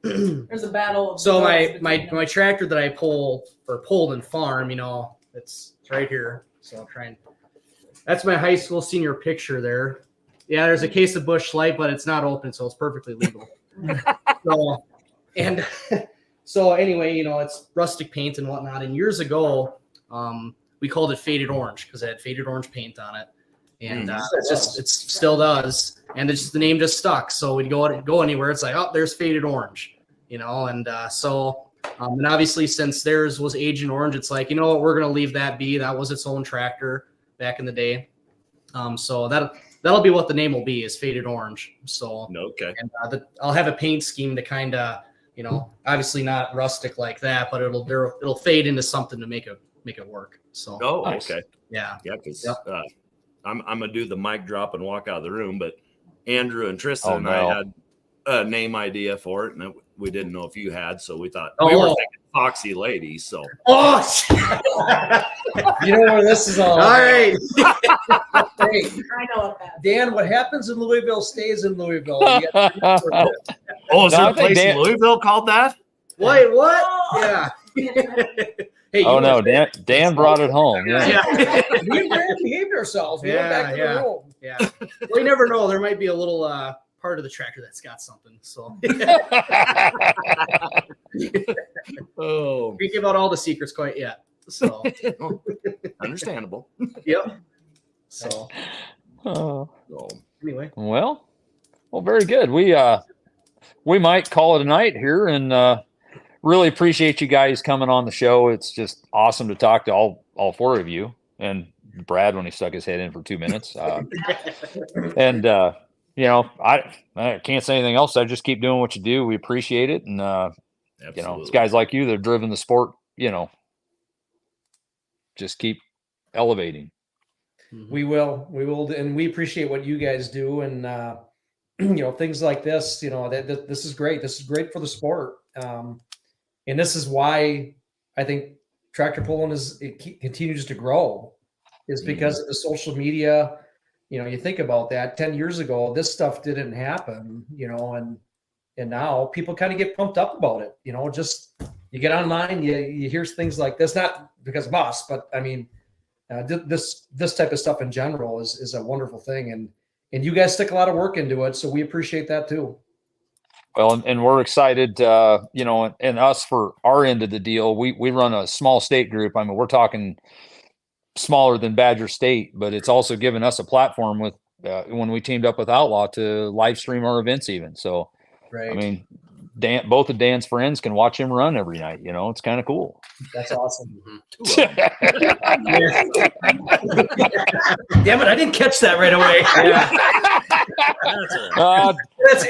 There's a battle. Of So dogs my between them. tractor that I pulled and farm, it's right here. So I'll try and that's my high school senior picture there. Yeah, there's a case of Busch Light, but it's not open, so it's perfectly legal. So anyway, it's rustic paint and whatnot. And years ago, we called it Faded Orange because it had faded orange paint on it, and it still does. And the name just stuck. So we'd go anywhere, it's like, oh, there's Faded Orange, and and obviously since theirs was Agent Orange, it's like, you know what, we're gonna leave that be. That was its own tractor back in the day. So that'll be what the name will be, is Faded Orange. So okay. And I'll have a paint scheme to kind of, obviously not rustic like that, but it'll fade into something to make it work. So okay. Yeah. Because I'm gonna do the mic drop and walk out of the room, but Andrew and Tristan and I had a name idea for it, and we didn't know if you had, so we thought we were thinking Foxy Lady. So you know where this is all right. Hey, I know what that. Dan, what happens in Louisville stays in Louisville. is there a place in Louisville called that? Wait, what? Oh. Yeah. Hey, no, Dan brought it home. Yeah. We and Dan behaved ourselves. We went back to the room. Yeah. Well, you never know. There might be a little part of the tractor that's got something. So we give out all the secrets quite yet. So Understandable. Yep. So anyway. Well, very good. We might call it a night here, and really appreciate you guys coming on the show. It's just awesome to talk to all four of you, and Brad when he stuck his head in for 2 minutes. And I can't say anything else. I just keep doing what you do. We appreciate it, and it's guys like you that have driven the sport. Just keep elevating. We will, and we appreciate what you guys do, and things like this. This is great. This is great for the sport, and this is why I think tractor pulling continues to grow, is because of the social media. You think about that 10 years ago, this stuff didn't happen. And now people kind of get pumped up about it. Just you get online, you hear things like this, not because of us, but I mean. This type of stuff in general is a wonderful thing, and you guys stick a lot of work into it, so we appreciate that too. Well, and we're excited, and us for our end of the deal. We run a small state group. I mean, we're talking smaller than Badger State, but it's also given us a platform with when we teamed up with Outlaw to live stream our events even. So, right. I mean, both of Dan's friends can watch him run every night. It's kind of cool. That's awesome. Damn it, I didn't catch that right away. That's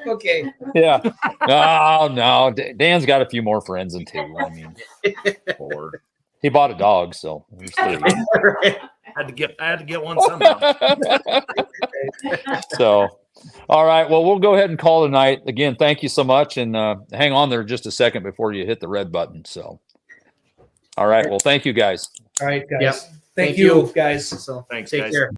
okay. Yeah. Oh no, Dan's got a few more friends than two. I mean, he bought a dog, so he's three. I had to get one somehow. So, all right. Well, we'll go ahead and call it a night. Again, thank you so much, and hang on there just a second before you hit the red button. So, all right. Well, thank you guys. All right, guys. Yep. Thank you, guys. So Thanks, take guys. care.